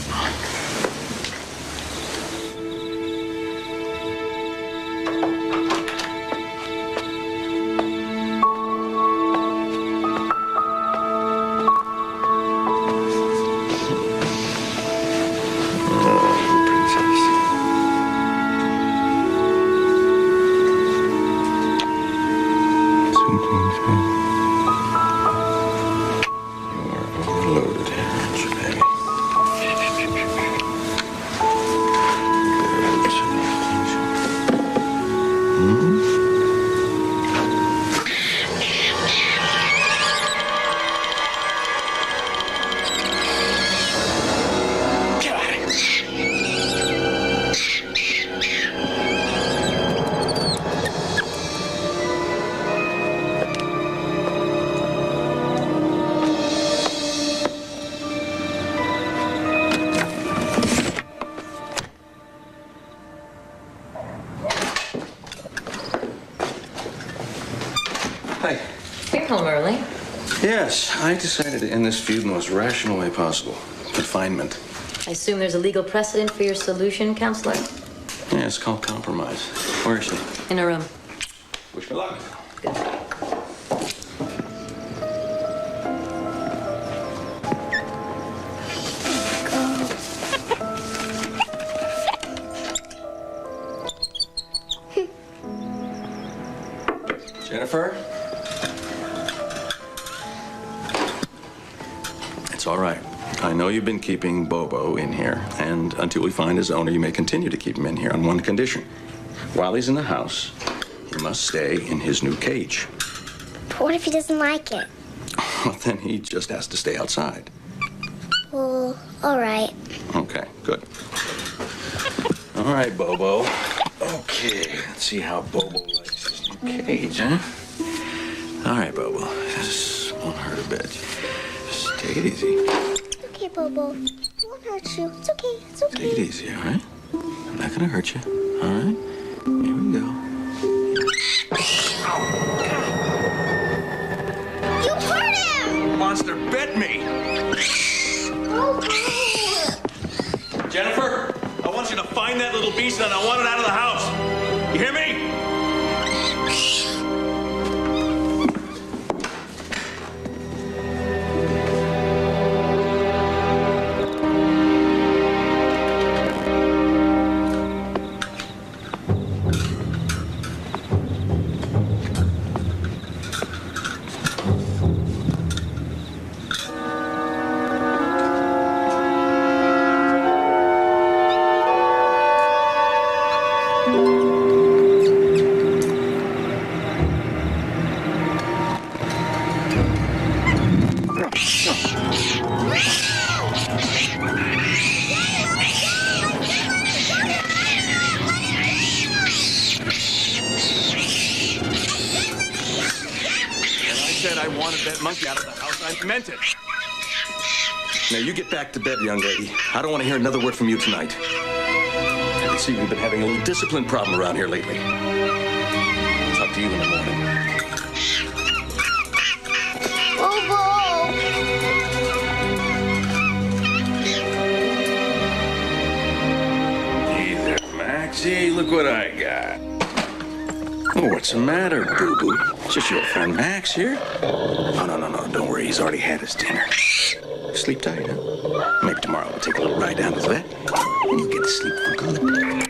Hi. You're home early. Yes, I decided to end this feud in the most rational way possible. Confinement. I assume there's a legal precedent for your solution, counselor? Yeah, it's called compromise. Where is she? In a room. Wish me luck. Good. Jennifer? It's all right. I know you've been keeping Bobo in here, and until we find his owner, you may continue to keep him in here on one condition. While he's in the house, he must stay in his new cage. But what if he doesn't like it? Well, then he just has to stay outside. Well, all right. Okay, good. All right, Bobo. Okay, let's see how Bobo likes his new cage, huh? All right, Bobo. This won't hurt a bit. Just take it easy. Okay, Bobo. It won't hurt you. It's okay. It's okay. Take it easy, all right? I'm not gonna hurt you, all right? Here we go. You hurt him! Monster bit me! Jennifer, I want you to find that little beast and I want it out of the house. You hear me? Meant it. Now you get back to bed, young lady. I don't want to hear another word from you tonight. I can see we've been having a little discipline problem around here lately. Talk to you in the morning. Bobo! Hey there, Maxie. Look what I got. Oh, what's the matter, boo-boo? Just your friend Max here? Oh, no. Don't worry. He's already had his dinner. Sleep tight, huh? Maybe tomorrow we'll take a little ride down to the vet, and you'll get to sleep for good.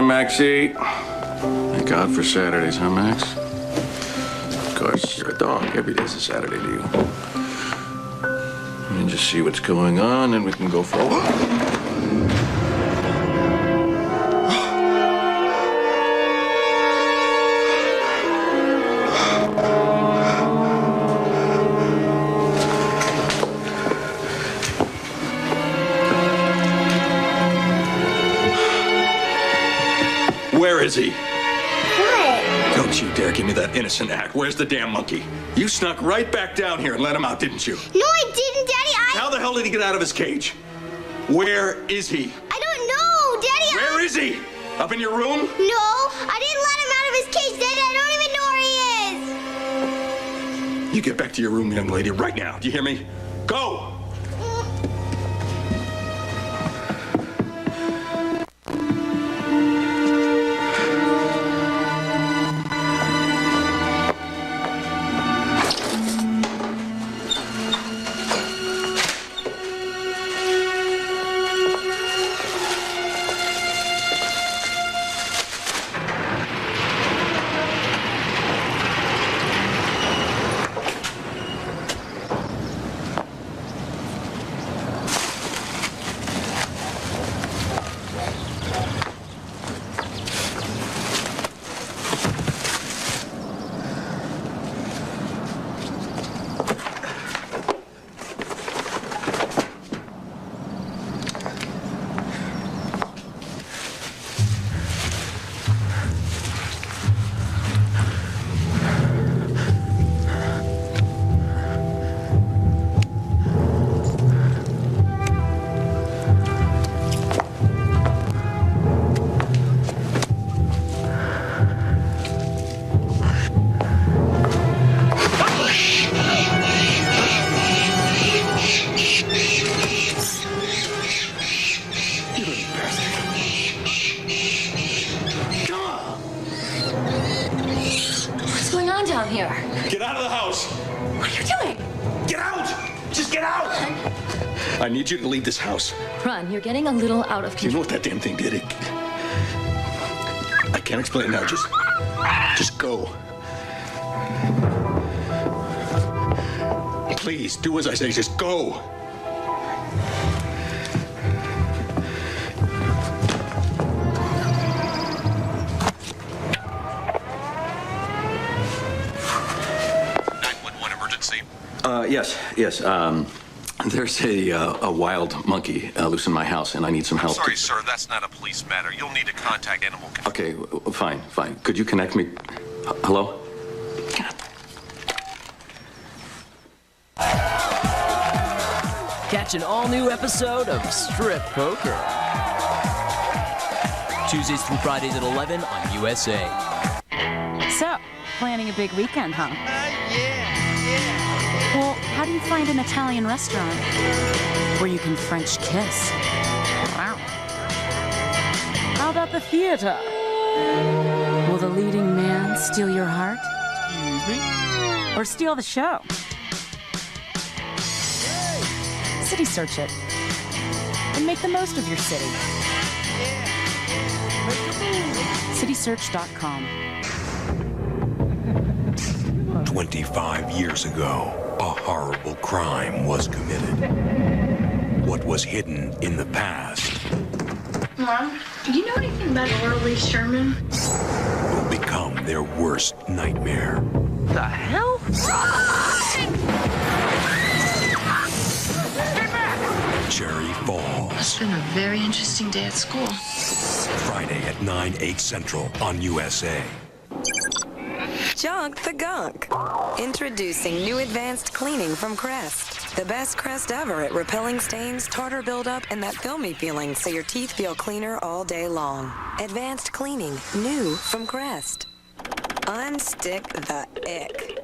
Maxie. Thank God for Saturdays, huh, Max? Of course, you're a dog. Every day's a Saturday to you. Let me just see what's going on, and we can go for a walk. Where is he? What? Don't you dare give me that innocent act. Where's the damn monkey? You snuck right back down here and let him out, didn't you? No, I didn't, Daddy. How the hell did he get out of his cage? Where is he? I don't know, Daddy. Where is he? Up in your room? No, I didn't let him out of his cage, Daddy. I don't even know where he is. You get back to your room, young lady, right now. Do you hear me? Go! Get out of the house! What are you doing? Get out! Just get out! I need you to leave this house. Run, you're getting a little out of Do you control. know what that damn thing did? can't explain now. Just go. Please, do as I say. Just go. Yes. There's a wild monkey loose in my house, and I need some help. Sorry, sir, that's not a police matter. You'll need to contact animal control. Okay, fine. Could you connect me? Hello? Catch an all-new episode of Strip Poker. Tuesdays through Fridays at 11 on USA. So, planning a big weekend, huh? Well, how do you find an Italian restaurant where you can French kiss? Wow. How about the theater? Will the leading man steal your heart? Excuse me? Or steal the show? City search it. And make the most of your city. Citysearch.com. 25 years ago, a horrible crime was committed. What was hidden in the past Mom, do you know anything about Orderly Sherman? will become their worst nightmare. The hell? Cherry Falls, It's been a very interesting day at school. Friday at 9, 8 Central on USA. Junk the gunk. Introducing new advanced cleaning from Crest. The best Crest ever at repelling stains, tartar buildup, and that filmy feeling so your teeth feel cleaner all day long. Advanced cleaning, new from Crest. Unstick the ick.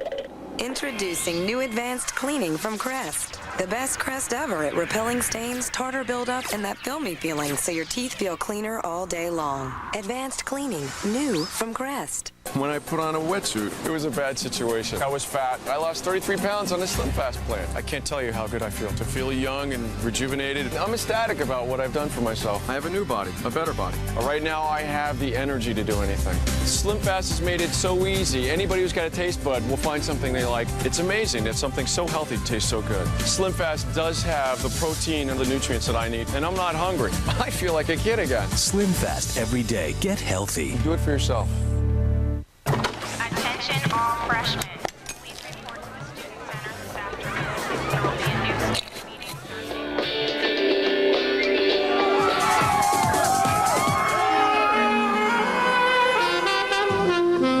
Introducing new advanced cleaning from Crest. The best Crest ever at repelling stains, tartar buildup, and that filmy feeling so your teeth feel cleaner all day long. Advanced cleaning, new from Crest. When I put on a wetsuit, it was a bad situation. I was fat. I lost 33 pounds on a Slim Fast plan. I can't tell you how good I feel. To feel young and rejuvenated. I'm ecstatic about what I've done for myself. I have a new body, a better body. Right now, I have the energy to do anything. Slim Fast has made it so easy. Anybody who's got a taste bud will find something they like. It's amazing that something so healthy tastes so good. Slim Fast does have the protein and the nutrients that I need, and I'm not hungry. I feel like a kid again. Slim Fast every day. Get healthy. Do it for yourself. Attention all freshmen. Please report to the student center this afternoon. There will be a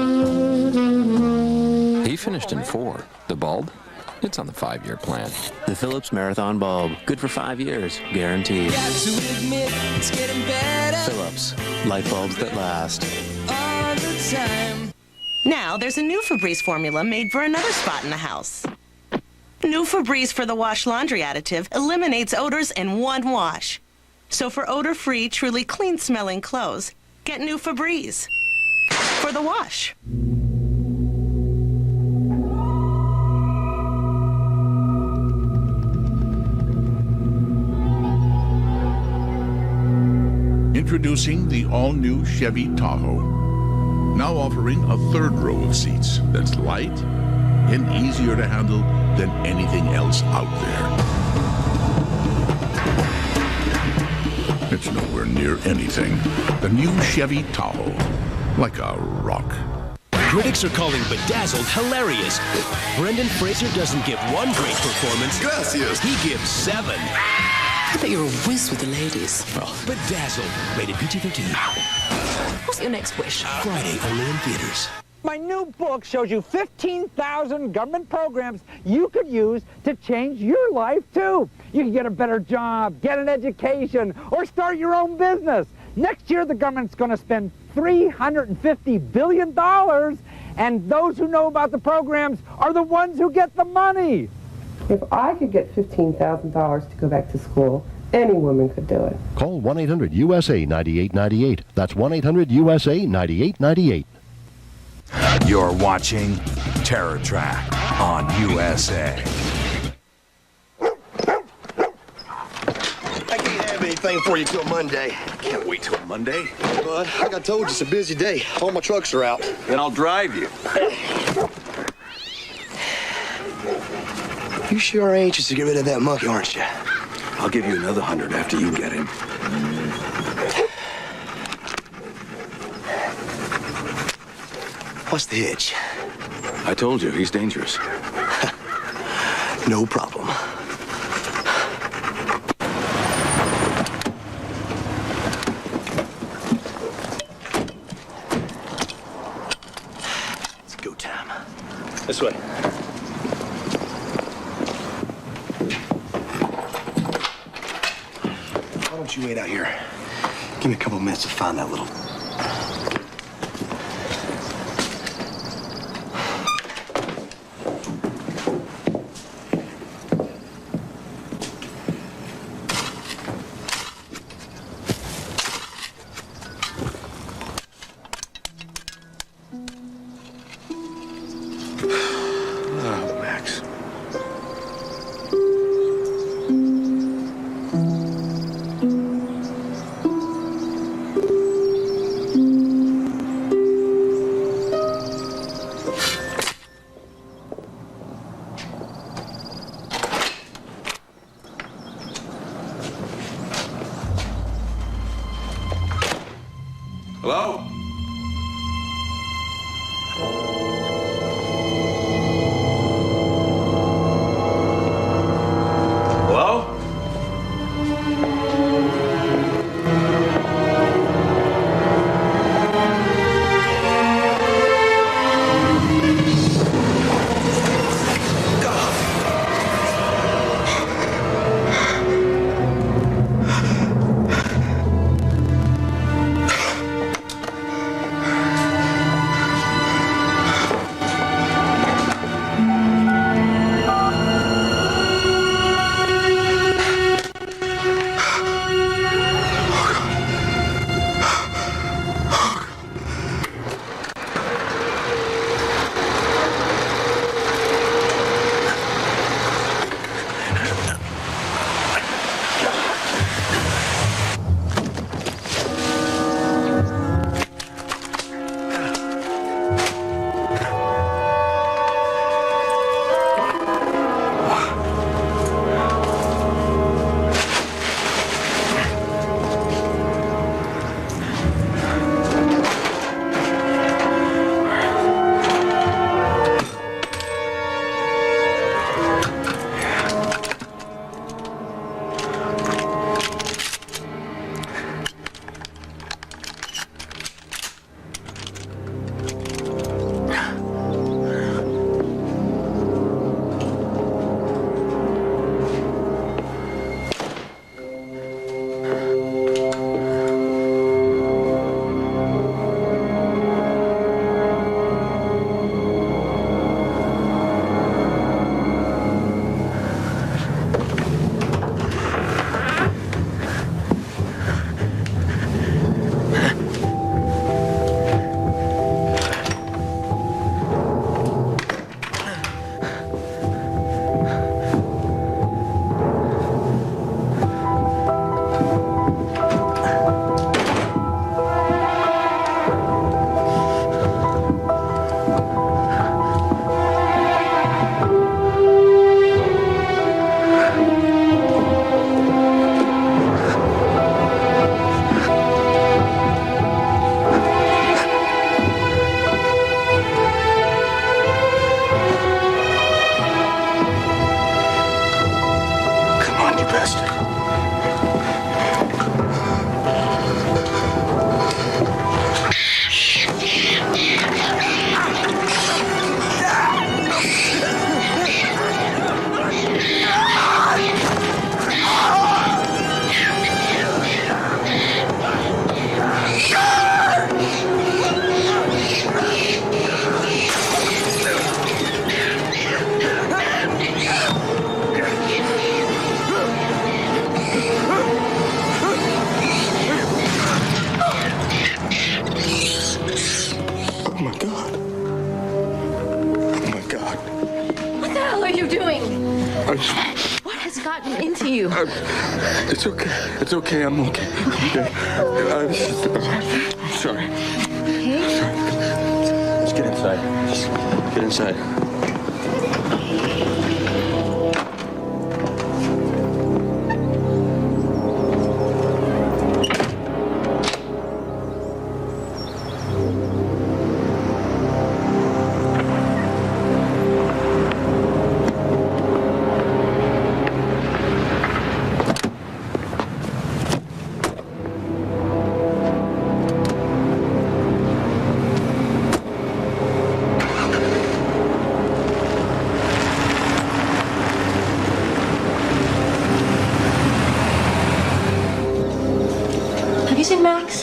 new meeting. He finished in 4. The bulb? It's on the 5-year plan. The Philips Marathon bulb. Good for 5 years. Guaranteed. Got to admit, it's getting better. Philips. Light bulbs that last. All the time. Now, there's a new Febreze formula made for another spot in the house. New Febreze for the Wash Laundry additive eliminates odors in one wash. So for odor-free, truly clean-smelling clothes, get new Febreze for the wash. Introducing the all-new Chevy Tahoe. Now offering a third row of seats that's light and easier to handle than anything else out there. It's nowhere near anything. The new Chevy Tahoe. Like a rock. Critics are calling Bedazzled hilarious. Brendan Fraser doesn't give one great performance. Gracias. He gives 7. I bet you're a whiz with the ladies. Well, Bedazzled. Rated PG-13. What's your next wish? Friday, only in theaters. My new book shows you 15,000 government programs you could use to change your life, too. You can get a better job, get an education, or start your own business. Next year, the government's going to spend $350 billion, and those who know about the programs are the ones who get the money. If I could get $15,000 to go back to school, any woman could do it. Call 1-800-USA-9898. That's 1-800-USA-9898. You're watching Terror Tract on USA. I can't have any anything for you till Monday. Can't wait till Monday. Bud, like I told you, it's a busy day. All my trucks are out. Then I'll drive you. You sure are anxious to get rid of that monkey, aren't you? I'll give you another 100 after you get him. What's the hitch? I told you, he's dangerous. No problem. It's go time. This way. Why don't you wait out here? Give me a couple minutes to find that little... Oh, Max. Hello? Hello? gotten into you? It's okay. It's okay. I'm okay. Okay. Sorry. Okay. Sorry. Let's get inside. Just get inside. Have you seen Max?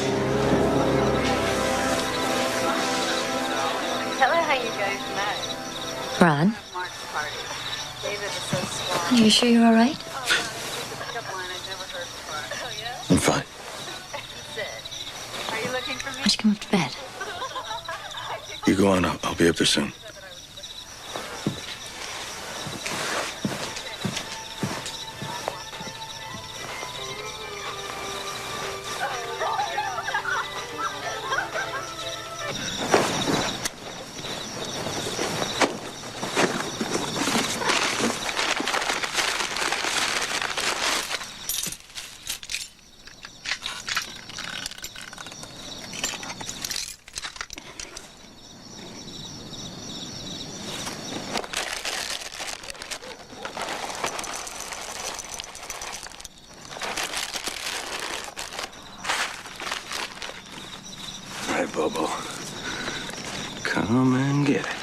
Tell her how you guys met. Ron? Mark's party. David is so strong. Are you sure you're all right? Pickup line I've never heard before. Oh, yeah? I'm fine. Sid, are you looking for me? Why don't you come up to bed? You go on. I'll be up there soon. All right, Bobo. Come and get it.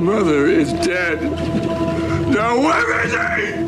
mother is dead. Now where is he?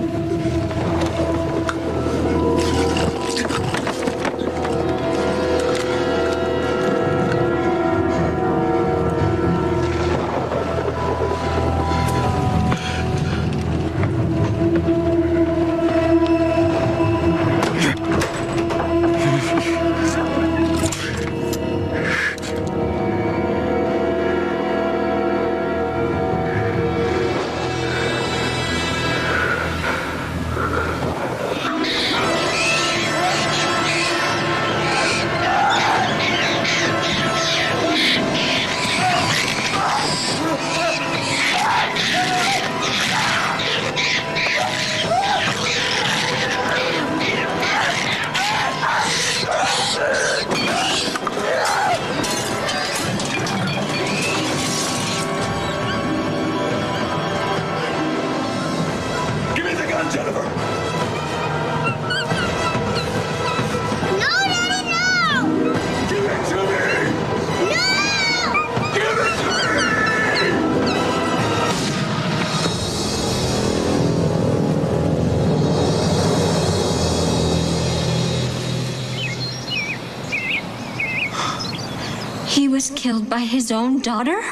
killed by his own daughter?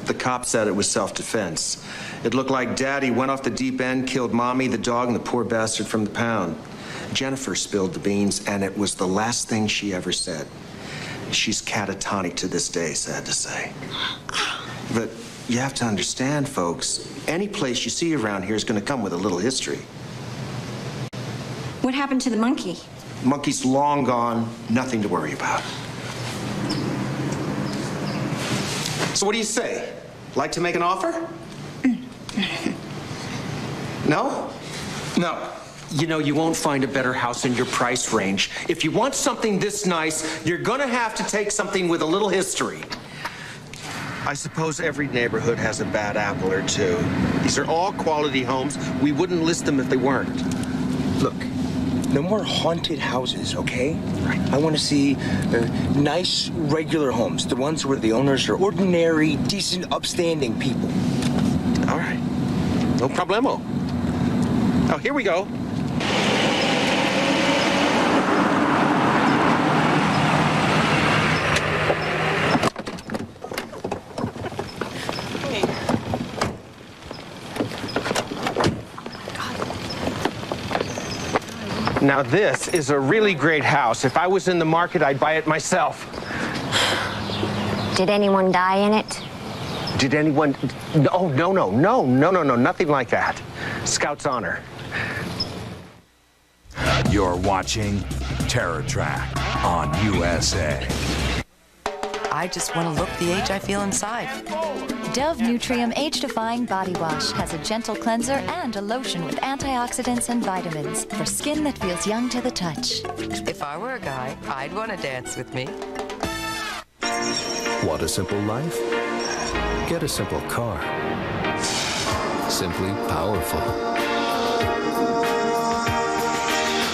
The cop said it was self-defense. It looked like Daddy went off the deep end, killed Mommy, the dog, and the poor bastard from the pound. Jennifer spilled the beans, and it was the last thing she ever said. She's catatonic to this day, sad to say. But you have to understand, folks, any place you see around here is going to come with a little history. What happened to the monkey? Monkey's long gone, nothing to worry about. So what do you say? Like to make an offer? No? No. You know, you won't find a better house in your price range. If you want something this nice, you're gonna have to take something with a little history. I suppose every neighborhood has a bad apple or two. These are all quality homes. We wouldn't list them if they weren't. Look, no more haunted houses, okay? Right. I want to see nice, regular homes. The ones where the owners are ordinary, decent, upstanding people. All right. No problemo. Oh, here we go. Now this is a really great house. If I was in the market, I'd buy it myself. Did anyone die in it? Did anyone? Oh, no, nothing like that. Scout's honor. You're watching Terror Tract on USA. I just want to look the age I feel inside. Dove Nutrium Age-Defying Body Wash has a gentle cleanser and a lotion with antioxidants and vitamins for skin that feels young to the touch. If I were a guy, I'd want to dance with me. Want a simple life? Get a simple car. Simply powerful.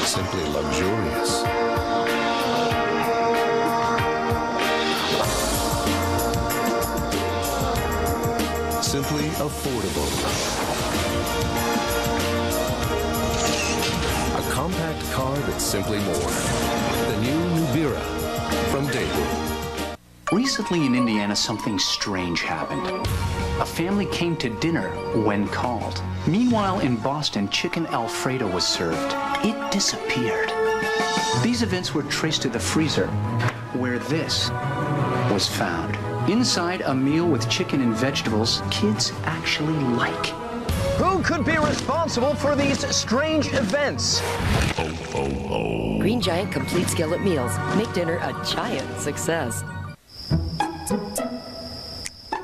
Simply luxurious. Simply affordable. A compact car that's simply more. The new Nubira from Daewoo. Recently in Indiana, something strange happened. A family came to dinner when called. Meanwhile, in Boston, chicken Alfredo was served. It disappeared. These events were traced to the freezer, where this was found. Inside, a meal with chicken and vegetables kids actually like. Who could be responsible for these strange events? Green Giant Complete Skillet Meals make dinner a giant success.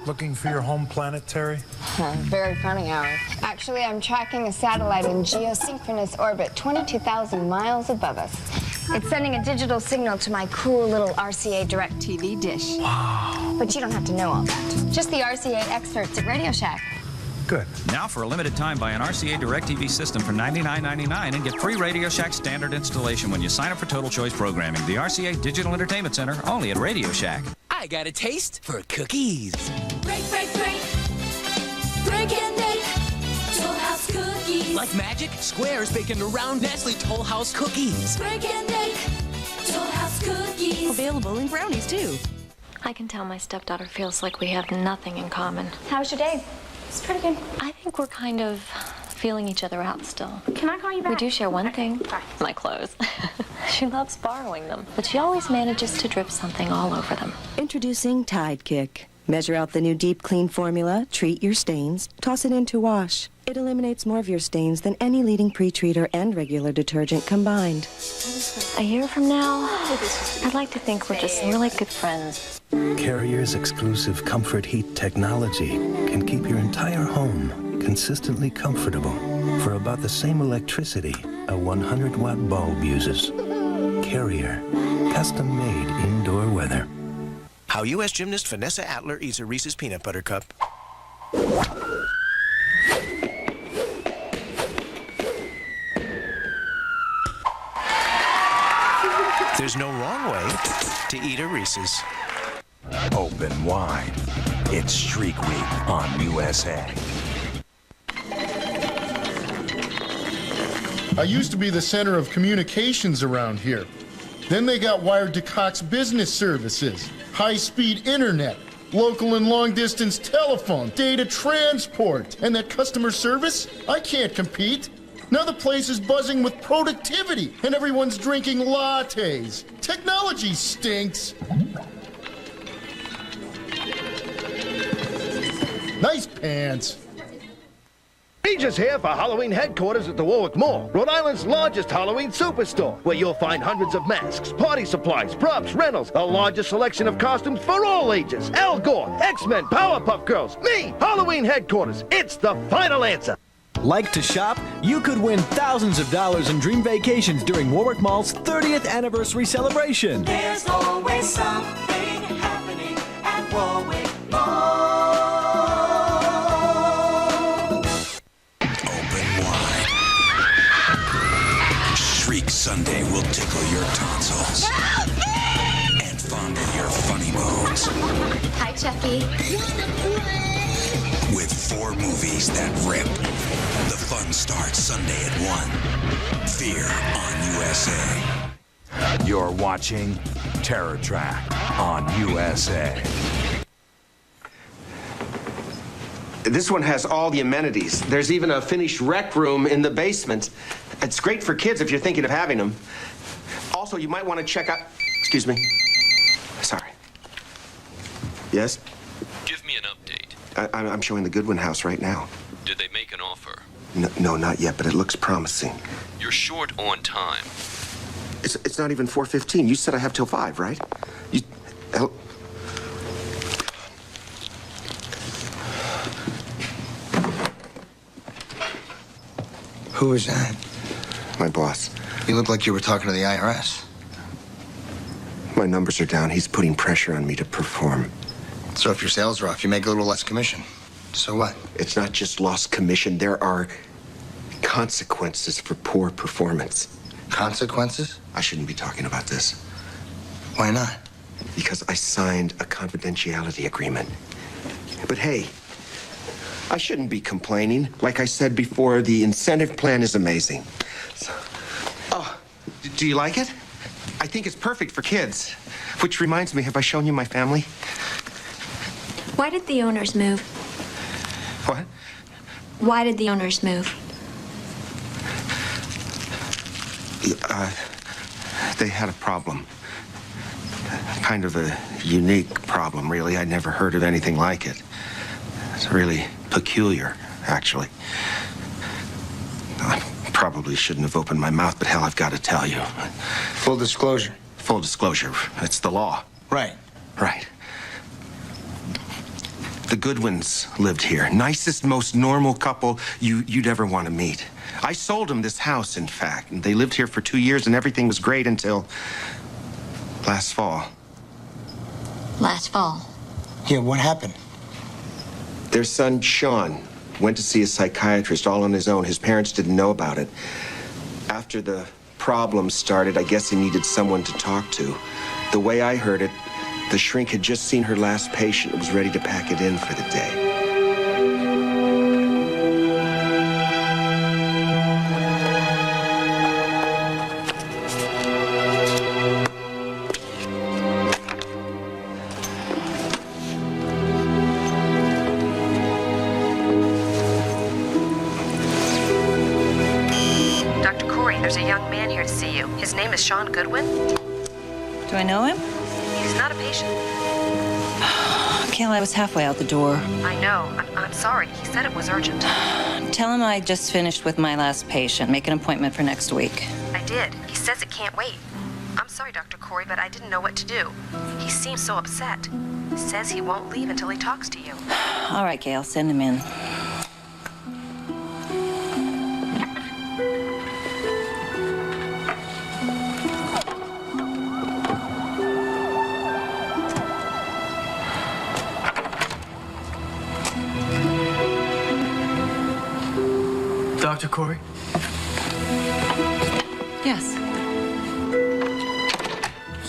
Looking for your home planet, Terry? Very funny, Howard. Actually, I'm tracking a satellite in geosynchronous orbit 22,000 miles above us. It's sending a digital signal to my cool little RCA Direct TV dish. Wow. But you don't have to know all that. Just the RCA experts at Radio Shack. Good. Now for a limited time, buy an RCA Direct TV system for $99.99 and get free Radio Shack standard installation when you sign up for Total Choice Programming. The RCA Digital Entertainment Center, only at Radio Shack. I got a taste for cookies. Break, break, break. Break and bake. Toll House cookies. Like magic, Square's baking around Nestle Toll House cookies. Break and bake. Toll House cookies. Available in brownies, too. I can tell my stepdaughter feels like we have nothing in common. How's your day? It's pretty good. I think we're kind of feeling each other out still. Can I call you back? We do share one thing. Bye. My clothes. She loves borrowing them, but she always manages to drip something all over them. Introducing Tide Kick. Measure out the new Deep Clean formula, treat your stains, toss it into wash. It eliminates more of your stains than any leading pre-treater and regular detergent combined. A year from now, I'd like to think we're just really good friends. Carrier's exclusive Comfort Heat technology can keep your entire home consistently comfortable for about the same electricity a 100-watt bulb uses. Carrier, custom-made indoor weather. How U.S. gymnast Vanessa Atler eats a Reese's Peanut Butter Cup. There's no wrong way to eat a Reese's. Open wide. It's Shriek Week on USA. I used to be the center of communications around here. Then they got wired to Cox Business Services. high-speed internet, local and long-distance telephone, data transport, and that customer service? I can't compete. Now the place is buzzing with productivity, and everyone's drinking lattes. Technology stinks. Nice pants. Regis here for Halloween headquarters at the Warwick Mall, Rhode Island's largest Halloween superstore, where you'll find hundreds of masks, party supplies, props, rentals, a largest selection of costumes for all ages. Al Gore, X-Men, Powerpuff Girls, me, Halloween headquarters. It's the final answer. Like to shop? You could win thousands of dollars in dream vacations during Warwick Mall's 30th anniversary celebration. There's always something happening at Warwick Mall. Shriek Sunday will tickle your tonsils and fondle your funny bones. Hi, Chucky. With 4 movies that rip. The fun starts Sunday at 1. Fear on USA. You're watching Terror Tract on USA. This one has all the amenities. There's even a finished rec room in the basement. It's great for kids if you're thinking of having them. Also, you might want to check out... Excuse me. Sorry. Yes? Give me an update. I'm showing the Goodwin house right now. Did they make an offer? No, not yet, but it looks promising. You're short on time. It's not even 4:15. You said I have till 5, right? Who was that? My boss. You look like you were talking to the IRS. My numbers are down. He's putting pressure on me to perform. So if your sales are off, you make a little less commission. So what? It's not just lost commission. There are consequences for poor performance. Consequences? I shouldn't be talking about this. Why not? Because I signed a confidentiality agreement. But hey, I shouldn't be complaining. Like I said before, the incentive plan is amazing. Oh, do you like it? I think it's perfect for kids. Which reminds me, have I shown you my family? Why did the owners move? What? Why did the owners move? They had a problem. Kind of a unique problem, really. I'd never heard of anything like it. It's really peculiar, actually. I probably shouldn't have opened my mouth, but hell, I've got to tell you. Full disclosure. Full disclosure. It's the law. Right. Right. The Goodwins lived here. Nicest, most normal couple you'd ever want to meet. I sold them this house, in fact, and they lived here for 2 years, and everything was great until last fall. Last fall? Yeah, what happened? Their son, Sean, went to see a psychiatrist all on his own. His parents didn't know about it. After the problems started, I guess he needed someone to talk to. The way I heard it, the shrink had just seen her last patient and was ready to pack it in for the day. Dr. Corey, there's a young man here to see you. His name is Sean Goodwin. Do I know him? He's not a patient. Kayla, I was halfway out the door. I know. I'm sorry. He said it was urgent. Tell him I just finished with my last patient. Make an appointment for next week. I did. He says it can't wait. I'm sorry, Dr. Corey, but I didn't know what to do. He seems so upset. Says he won't leave until he talks to you. All right, Gail, send him in. Dr. Corey? Yes.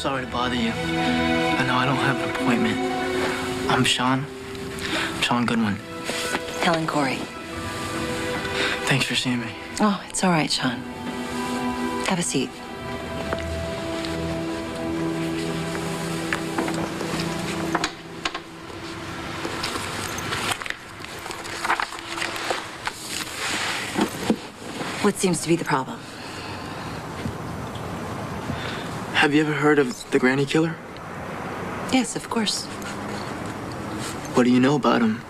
Sorry to bother you. I know I don't have an appointment. I'm Sean. Sean Goodwin. Helen Corey. Thanks for seeing me. Oh, it's all right, Sean. Have a seat. What seems to be the problem? Have you ever heard of the Granny Killer? Yes, of course. What do you know about him?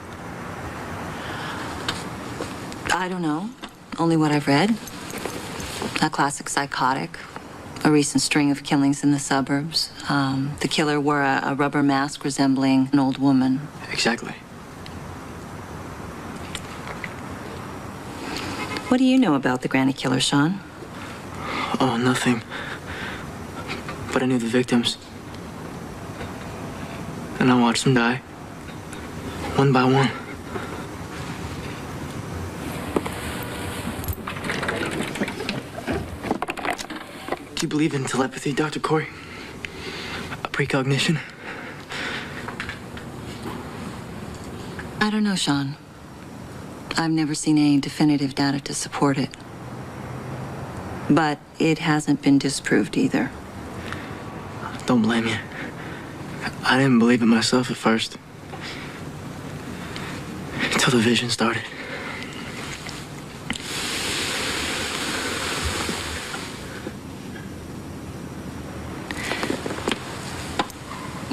I don't know. Only what I've read. A classic psychotic. A recent string of killings in the suburbs. The killer wore a rubber mask resembling an old woman. Exactly. What do you know about the Granny Killer, Sean? Oh, nothing. But I knew the victims. And I watched them die. One by one. Do you believe in telepathy, Dr. Corey? A precognition? I don't know, Sean. I've never seen any definitive data to support it. But it hasn't been disproved either. Don't blame you. I didn't believe it myself at first. Until the vision started.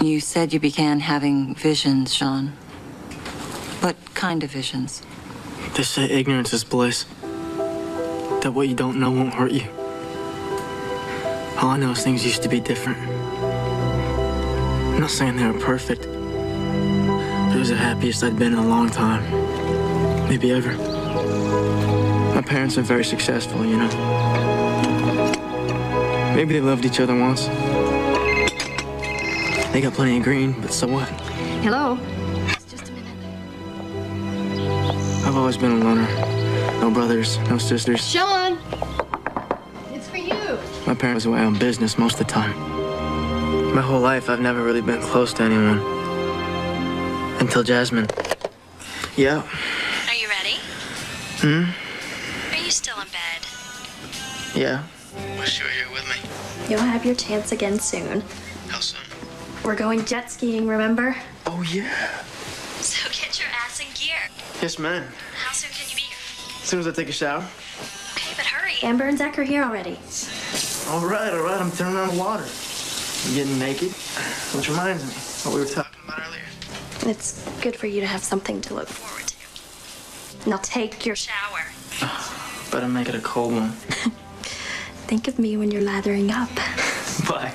You said you began having visions, Sean. What kind of visions? They say ignorance is bliss. That what you don't know won't hurt you. All I know is things used to be different. I'm not saying they were perfect. But it was the happiest I'd been in a long time. Maybe ever. My parents are very successful, you know. Maybe they loved each other once. They got plenty of green, but so what? Hello? I've always been a loner. No brothers, no sisters. Sean! It's for you. My parents were away on business most of the time. My whole life, I've never really been close to anyone. Until Jasmine. Yeah. Are you ready? Hmm? Are you still in bed? Yeah. Wish you were here with me. You'll have your chance again soon. How soon? We're going jet skiing, remember? Oh, yeah. So get your ass in gear. Yes, ma'am. How soon can you be here? As soon as I take a shower. Okay, but hurry. Amber and Zach are here already. All right. I'm turning on the water. I'm getting naked. Which reminds me, what we were talking about earlier. It's good for you to have something to look forward to. Now take your shower. Better make it a cold one. Think of me when you're lathering up. Bye.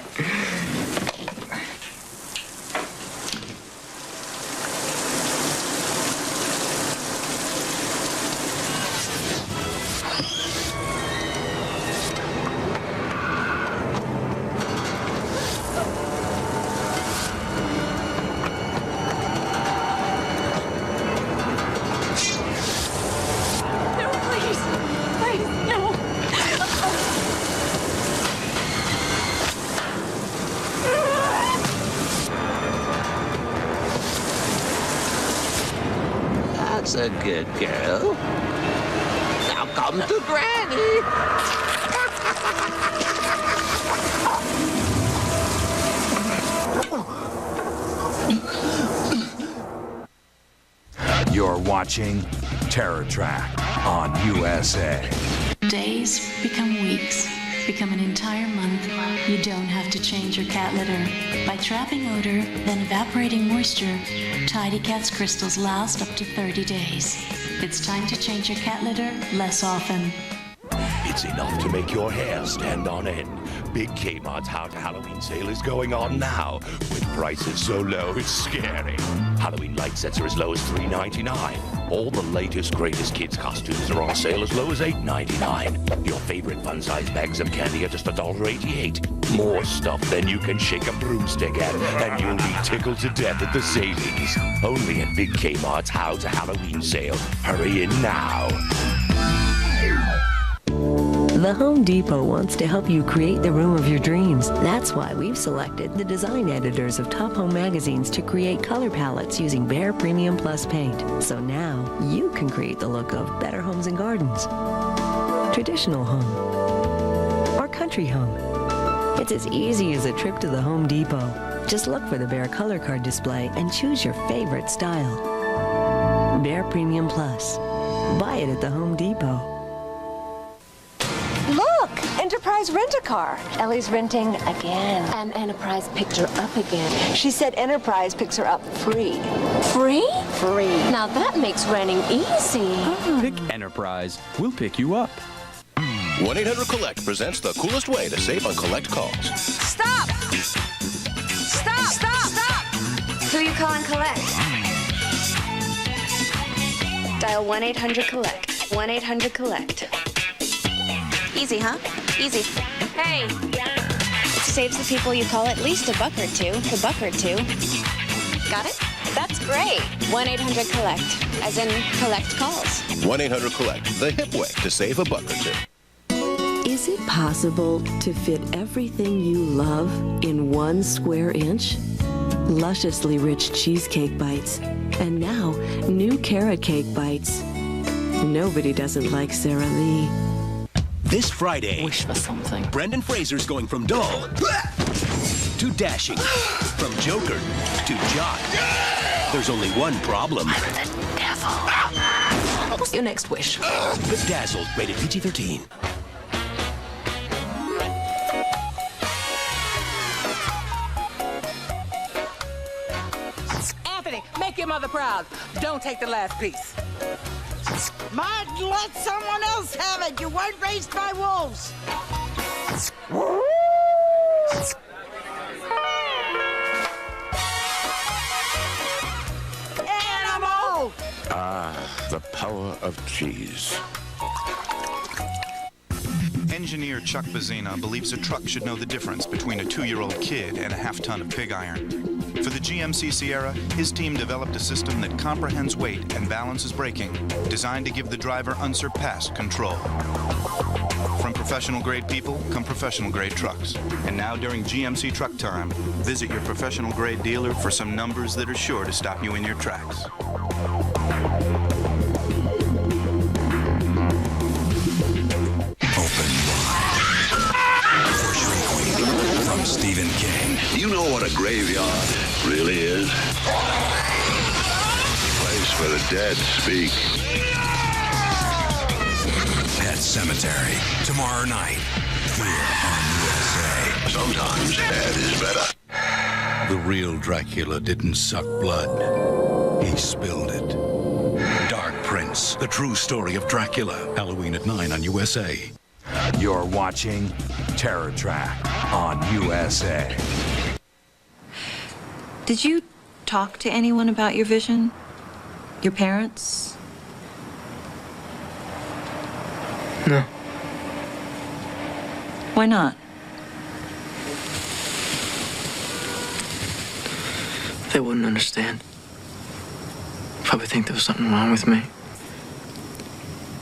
That's a good girl. Now come to Granny. You're watching Terror Tract on USA. Days become weeks, become an entire month. You don't have to change your cat litter. By trapping odor, then evaporating moisture, Tidy Cat's crystals last up to 30 days. It's time to change your cat litter less often. It's enough to make your hair stand on end. Big Kmart's How to Halloween sale is going on now, with prices so low it's scary. Halloween light sets are as low as $3.99. All the latest, greatest kids' costumes are on sale as low as $8.99. Your favorite fun-sized bags of candy are just $1.88. More stuff than you can shake a broomstick at, and you'll be tickled to death at the savings. Only at Big Kmart's How to Halloween sale. Hurry in now. The Home Depot wants to help you create the room of your dreams. That's why we've selected the design editors of top home magazines to create color palettes using Behr Premium Plus paint. So now you can create the look of better homes and gardens, traditional home, or country home. It's as easy as a trip to the Home Depot. Just look for the Behr color card display and choose your favorite style. Behr Premium Plus. Buy it at the Home Depot. Ellie's rent-a-car. Ellie's renting again. And Enterprise picked her up again. She said Enterprise picks her up free. Free? Free. Now that makes renting easy. Pick Enterprise. We'll pick you up. 1-800-COLLECT presents the coolest way to save on collect calls. Stop! Stop! Stop! Stop! Who you calling collect? Dial 1-800-COLLECT. 1-800-COLLECT. Easy, huh? Easy. Hey! It saves the people you call at least $1 or $2. $1 or $2. Got it? That's great. 1-800-COLLECT. As in, collect calls. 1-800-COLLECT, the hip way to save $1 or $2. Is it possible to fit everything you love in 1 square inch? Lusciously rich cheesecake bites. And now, new carrot cake bites. Nobody doesn't like Sara Lee. This Friday, Wish for something. Brendan Fraser's going from dull to dashing, from Joker to Jock. There's only one problem. I'm the devil. What's your next wish? Bedazzled, rated PG-13. Anthony, make your mother proud. Don't take the last piece. Mud, let someone else have it. You weren't raised by wolves. Animal! Ah, the power of cheese. Engineer Chuck Bazzina believes a truck should know the difference between a 2-year-old kid and a half-ton of pig iron. For the GMC Sierra, his team developed a system that comprehends weight and balances braking, designed to give the driver unsurpassed control. From professional-grade people come professional-grade trucks. And now during GMC Truck Time, visit your professional-grade dealer for some numbers that are sure to stop you in your tracks. From Stephen King. You know what a graveyard really is? Place where the dead speak. Pet Cemetery. Tomorrow night. Here on USA. Sometimes dead is better. The real Dracula didn't suck blood. He spilled it. Dark Prince. The true story of Dracula. Halloween at 9 on USA. You're watching Terror Tract on USA. Did you talk to anyone about your vision? Your parents? No. Why not? They wouldn't understand. Probably think there was something wrong with me.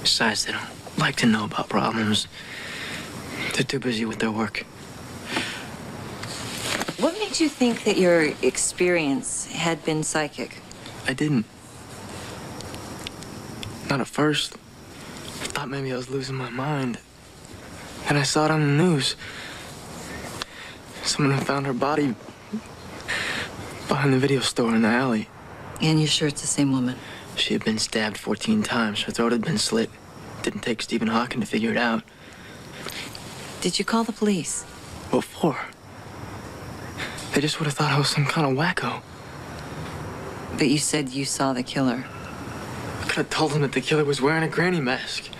Besides, they don't like to know about problems. They're too busy with their work. What made you think that your experience had been psychic? I didn't. Not at first. I thought maybe I was losing my mind. And I saw it on the news. Someone had found her body behind the video store in the alley. And you're sure it's the same woman? She had been stabbed 14 times. Her throat had been slit. Didn't take Stephen Hawking to figure it out. Did you call the police? What for? They just would have thought I was some kind of wacko. But you said you saw the killer. I could have told them that the killer was wearing a granny mask.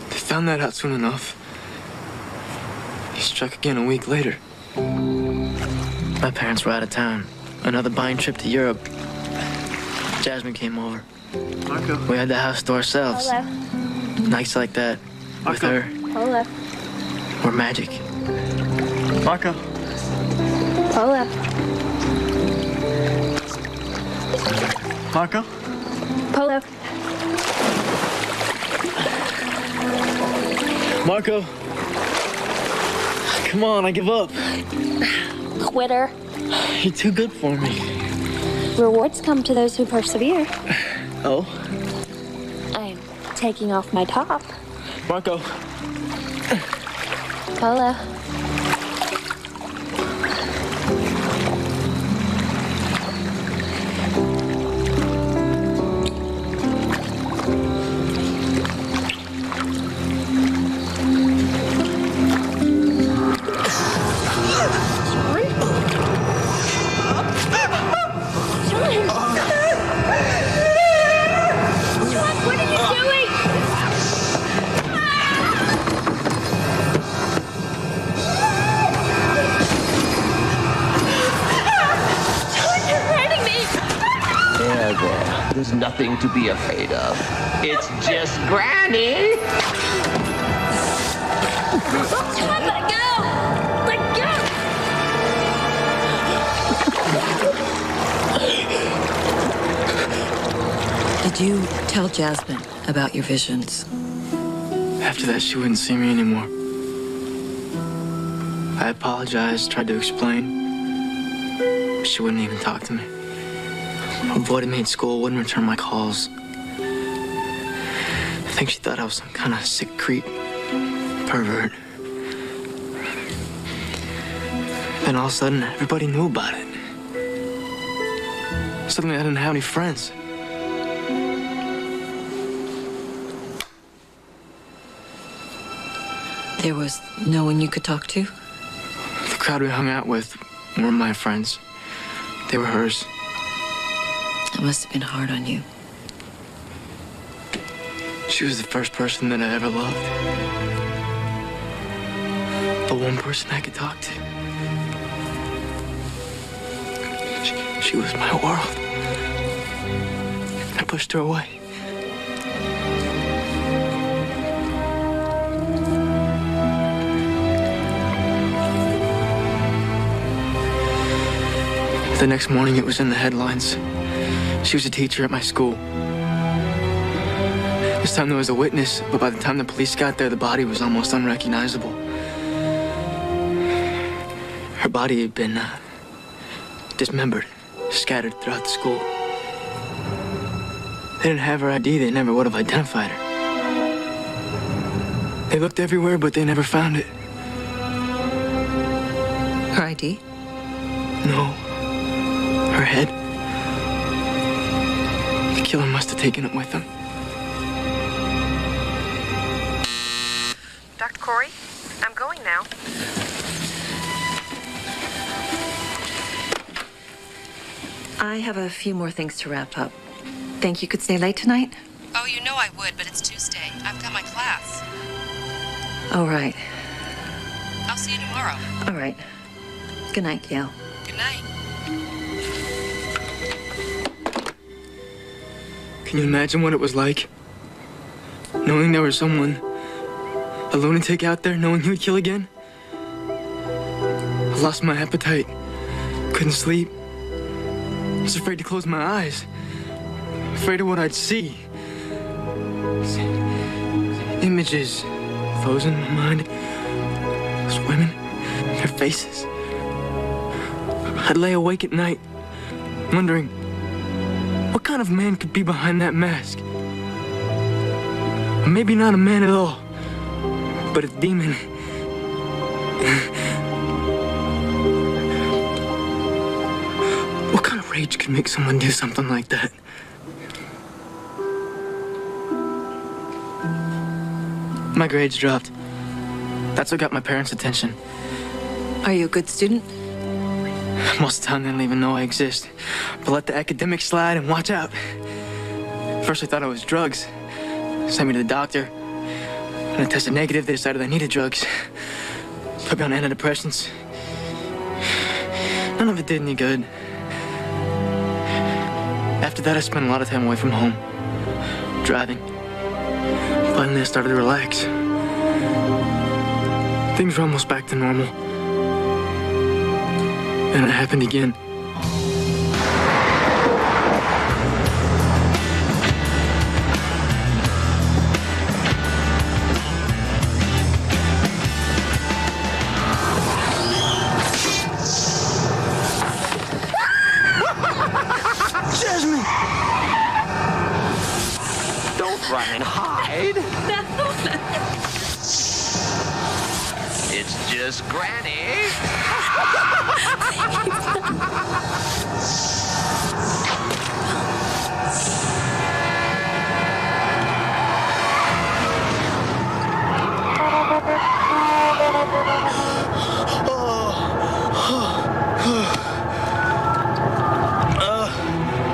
They found that out soon enough. He struck again a week later. My parents were out of town. Another buying trip to Europe. Jasmine came over. Marco. We had the house to ourselves. Hello. Nights like that, with her, Hello. were magic. Marco. Hello. Marco. Polo. Marco. Come on, I give up. Quitter. You're too good for me. Rewards come to those who persevere. Oh? I'm taking off my top. Marco. Polo. there, there. There's nothing to be afraid of. It's just Granny. Let go! Let go! Did you tell Jasmine about your visions? After that, she wouldn't see me anymore. I apologized, tried to explain, but she wouldn't even talk to me. Avoided me at school, wouldn't return my calls. I think she thought I was some kind of sick creep, pervert. Then all of a sudden, everybody knew about it. Suddenly, I didn't have any friends. There was no one you could talk to? The crowd we hung out with weren't my friends. They were hers. It must have been hard on you. She was the first person that I ever loved. The one person I could talk to. She was my world. I pushed her away. The next morning, it was in the headlines. She was a teacher at my school. This time there was a witness, but by the time the police got there, the body was almost unrecognizable. Her body had been dismembered, scattered throughout the school. They didn't have her ID. They never would have identified her. They looked everywhere, but they never found it. Her ID? No. Her head. The killer must have taken it with him. Dr. Corey, I'm going now. I have a few more things to wrap up. Think you could stay late tonight? Oh, you know I would, but it's Tuesday. I've got my class. All right. I'll see you tomorrow. All right. Good night, Gail. Good night. Can you imagine what it was like? Knowing there was someone, a lunatic out there, knowing he would kill again? I lost my appetite. Couldn't sleep. I was afraid to close my eyes. Afraid of what I'd see. Images frozen in my mind. Those women, their faces. I'd lay awake at night, wondering, what kind of man could be behind that mask? Or maybe not a man at all, but a demon. What kind of rage could make someone do something like that? My grades dropped. That's what got my parents' attention. Are you a good student? Most of the time, they don't even know I exist. But let the academics slide and watch out. First, I thought it was drugs. Sent me to the doctor. When I tested negative, they decided I needed drugs. Put me on antidepressants. None of it did any good. After that, I spent a lot of time away from home. Driving. Finally, I started to relax. Things were almost back to normal. And it happened again. Jasmine! Don't run and hide. It's just Granny.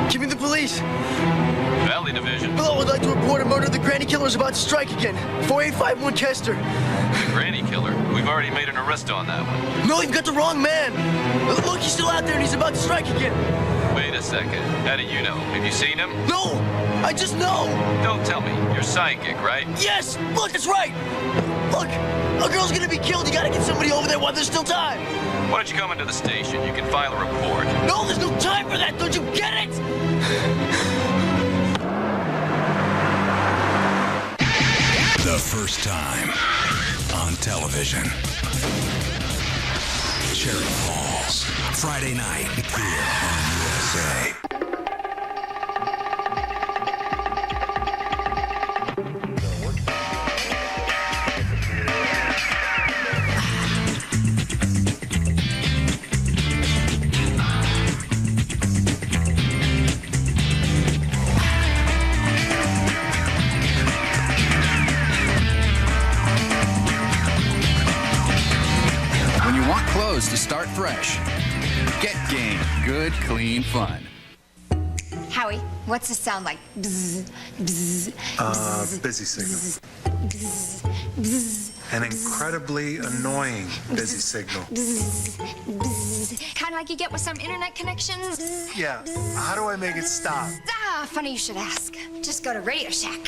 Give me the police. Valley Division. Hello, I would like to report a murder. The Granny Killer is about to strike again. 4851 Kester. Granny Killer. We've already made an arrest on that one. No, you've got the wrong man. Look, he's still out there and he's about to strike again. Wait a second. How do you know? Have you seen him? No! I just know! Don't tell me. You're psychic, right? Yes! Look, that's right! Look! A girl's gonna be killed. You gotta get somebody over there while there's still time! Why don't you come into the station? You can file a report. No, there's no time for that! Don't you get it? The first time on television. Cherry Falls. Friday night here on USA. To start fresh. Get Game. Good, clean fun. Howie, what's this sound like? Bzz, bzz, bzz, busy signal. bzz, bzz, An incredibly annoying busy signal. Kind of like you get with some internet connections. Yeah. How do I make it stop? Funny you should ask. Just go to Radio Shack.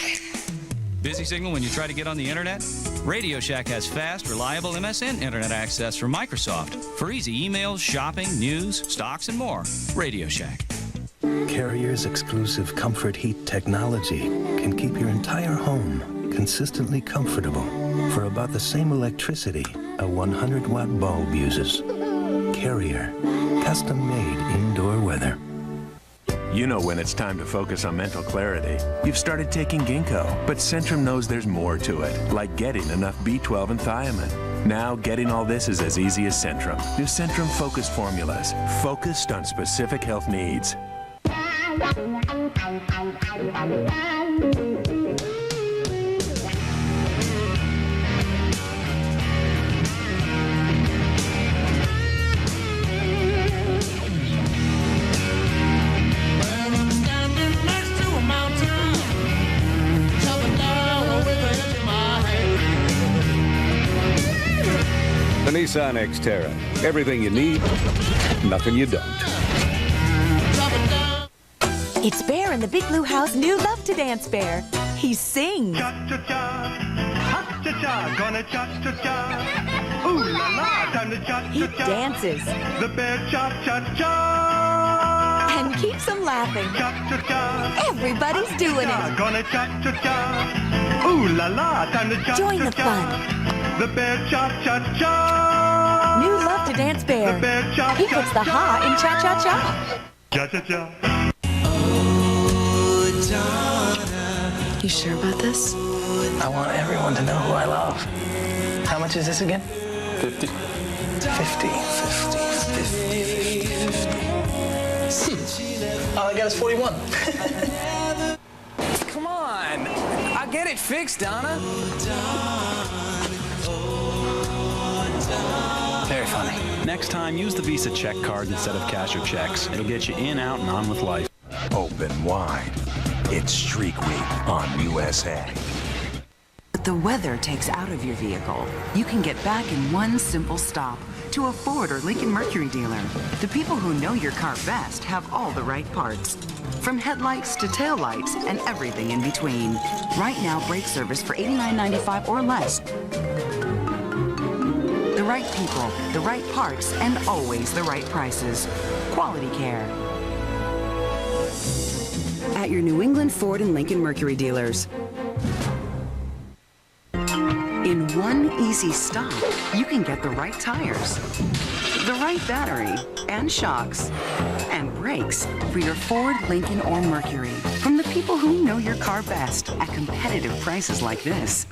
Busy signal when you try to get on the internet? Radio Shack has fast, reliable MSN internet access from Microsoft for easy emails, shopping, news, stocks, and more. Radio Shack. Carrier's exclusive Comfort Heat technology can keep your entire home consistently comfortable for about the same electricity a 100-watt bulb uses. Carrier, custom-made indoor weather. You know when it's time to focus on mental clarity. You've started taking ginkgo, but Centrum knows there's more to it, like getting enough B12 and thiamine. Now, getting all this is as easy as Centrum. New Centrum Focus formulas, focused on specific health needs. The Nissan Xterra. Everything you need, nothing you don't. It's Bear in the Big Blue House new Love to Dance Bear. He sings. Cha-cha-cha, gonna cha-cha-cha. Ooh la la, time to cha-cha-cha. He dances. The bear cha-cha-cha. And keeps them laughing. Cha-cha-cha. Everybody's doing it. Gonna cha-cha-cha. Ooh la la, time to cha-cha-cha. Join the fun. The bear cha-cha-cha. New Love to Dance Bear. The bear cha-cha-cha. He puts the ha in cha-cha-cha. Cha-cha-cha. You sure about this? I want everyone to know who I love. How much is this again? 50. 50. All I got is 41. Come on. I get it fixed, Donna. Very funny. Next time, use the Visa check card instead of cash or checks. It'll get you in, out, and on with life. Open wide. It's Shriek Week on USA. What the weather takes out of your vehicle, you can get back in one simple stop to a Ford or Lincoln Mercury dealer. The people who know your car best have all the right parts. From headlights to taillights and everything in between. Right now, brake service for $89.95 or less. The right people, the right parts, and always the right prices. Quality care. At your New England Ford and Lincoln Mercury dealers. In one easy stop, you can get the right tires, the right battery, and shocks, and brakes for your Ford, Lincoln, or Mercury from the people who know your car best at competitive prices like this.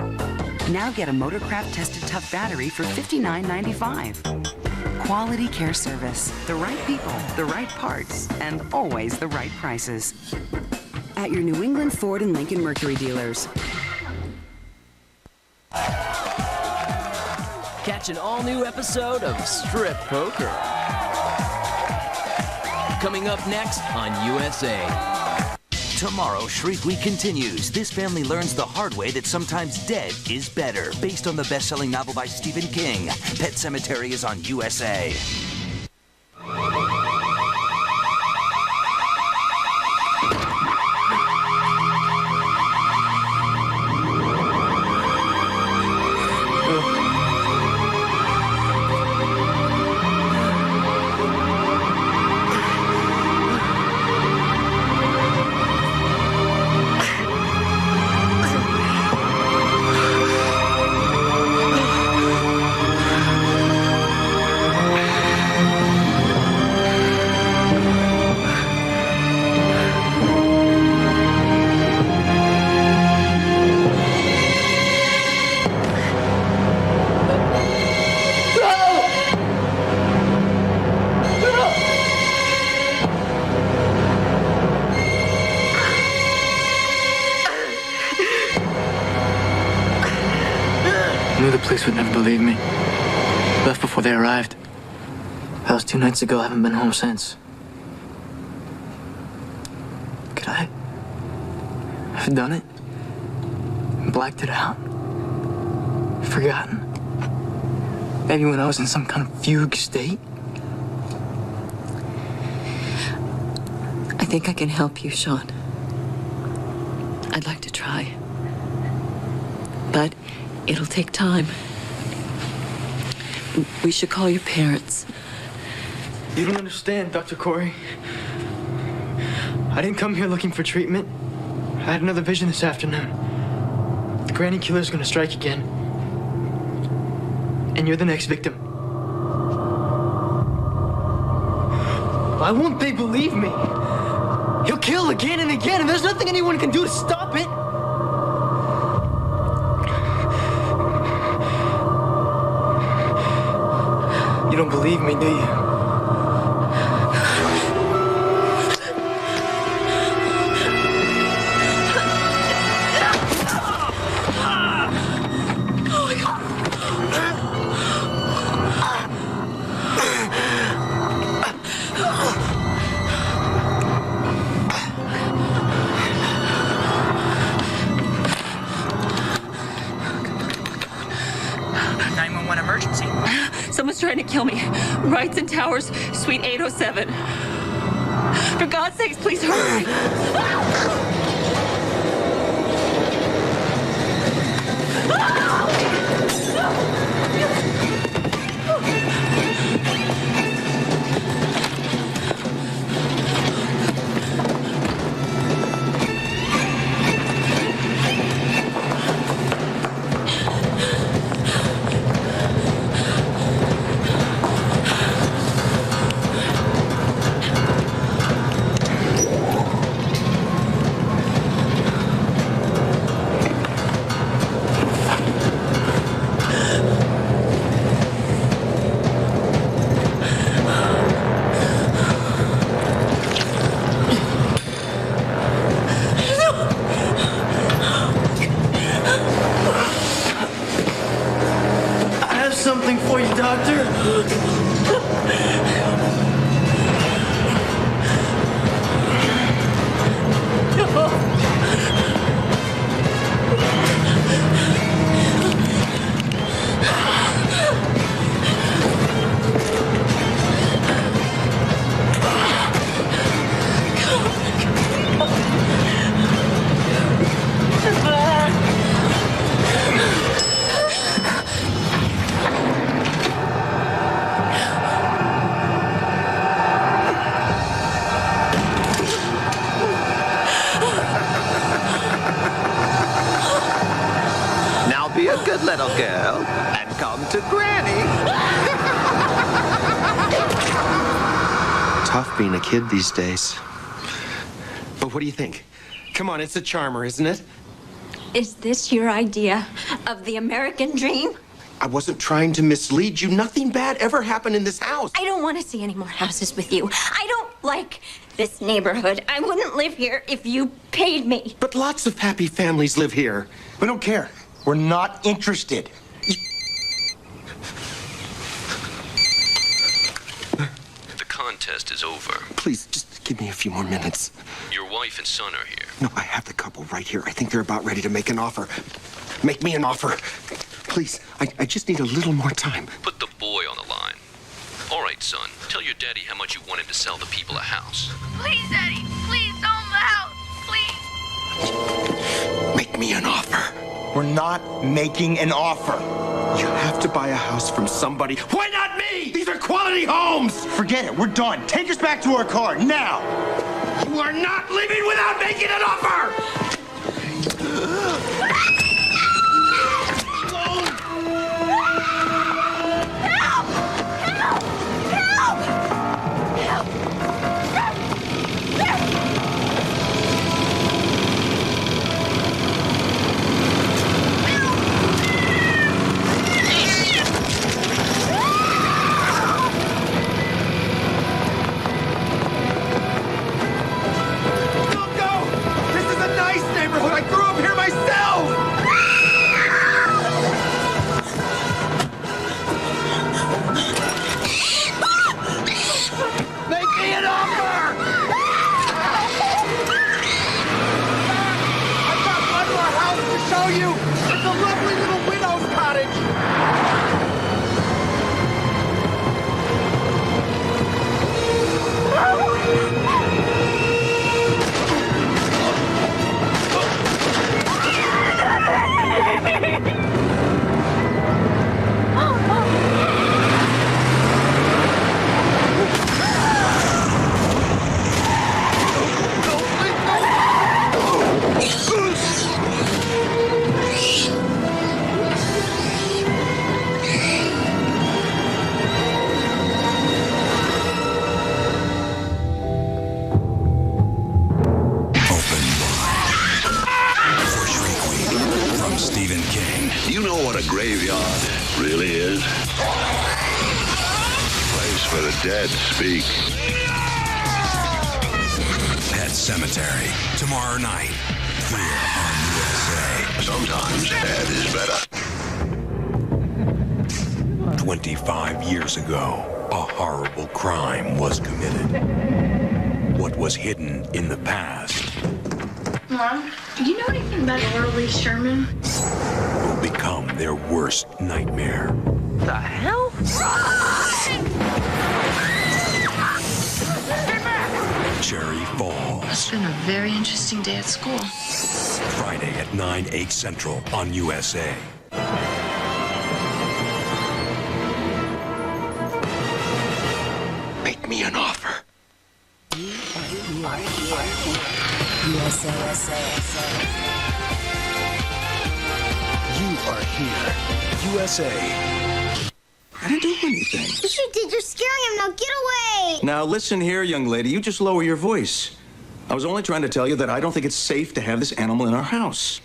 Now get a Motorcraft Tested Tough battery for $59.95. Quality care service, the right people, the right parts, and always the right prices. At your New England Ford and Lincoln Mercury dealers. Catch an all-new episode of Strip Poker. Coming up next on USA. Tomorrow, Shriek Week continues. This family learns the hard way that sometimes dead is better. Based on the best-selling novel by Stephen King. Pet Sematary is on USA. knew the police would never believe me. Left before they arrived. That was 2 nights ago. I haven't been home since. Could I have done it? Blacked it out? Forgotten? Maybe when I was in some kind of fugue state? I think I can help you, Sean. I'd like to try. But it'll take time. We should call your parents. You don't understand, Dr. Corey. I didn't come here looking for treatment. I had another vision this afternoon. The granny killer's gonna strike again. And you're the next victim. Why won't they believe me? He'll kill again and again, and there's nothing anyone can do to stop it. You don't believe me, do you? Someone's trying to kill me. Wrights and Towers, Suite 807. For God's sakes, please hurry. Something for you, Doctor. Be a good little girl and come to Granny. Tough being a kid these days. But what do you think? Come on, it's a charmer, isn't it? Is this your idea of the American dream? I wasn't trying to mislead you. Nothing bad ever happened in this house. I don't want to see any more houses with you. I don't like this neighborhood. I wouldn't live here if you paid me. But lots of happy families live here. We don't care. We're not interested. The contest is over. Please, just give me a few more minutes. Your wife and son are here. No, I have the couple right here. I think they're about ready to make an offer. Make me an offer. Please, I just need a little more time. Put the boy on the line. All right, son. Tell your daddy how much you want him to sell the people a house. Please, Daddy. Please, own the house. Please. Make me an offer. We're not making an offer. You have to buy a house from somebody. Why not me? These are quality homes. Forget it. We're done. Take us back to our car now. You are not leaving without making an offer. This show you! It's a lovely little widow's cottage! You know what a graveyard really is? Place where the dead speak. Pet Cemetery, tomorrow night. Fear on USA. Sometimes dead is better. 25 years ago, a horrible crime was committed. What was hidden in the past Mom, do you know anything about Orly Sherman? will become their worst nightmare. The hell? Cherry Falls. It's been a very interesting day at school. Friday at 9/8 Central on USA. Make me an offer. You are here. USA. I didn't do anything. Yes, you did. You're scaring him. Now get away. Now listen here, young lady. You just lower your voice. I was only trying to tell you that I don't think it's safe to have this animal in our house.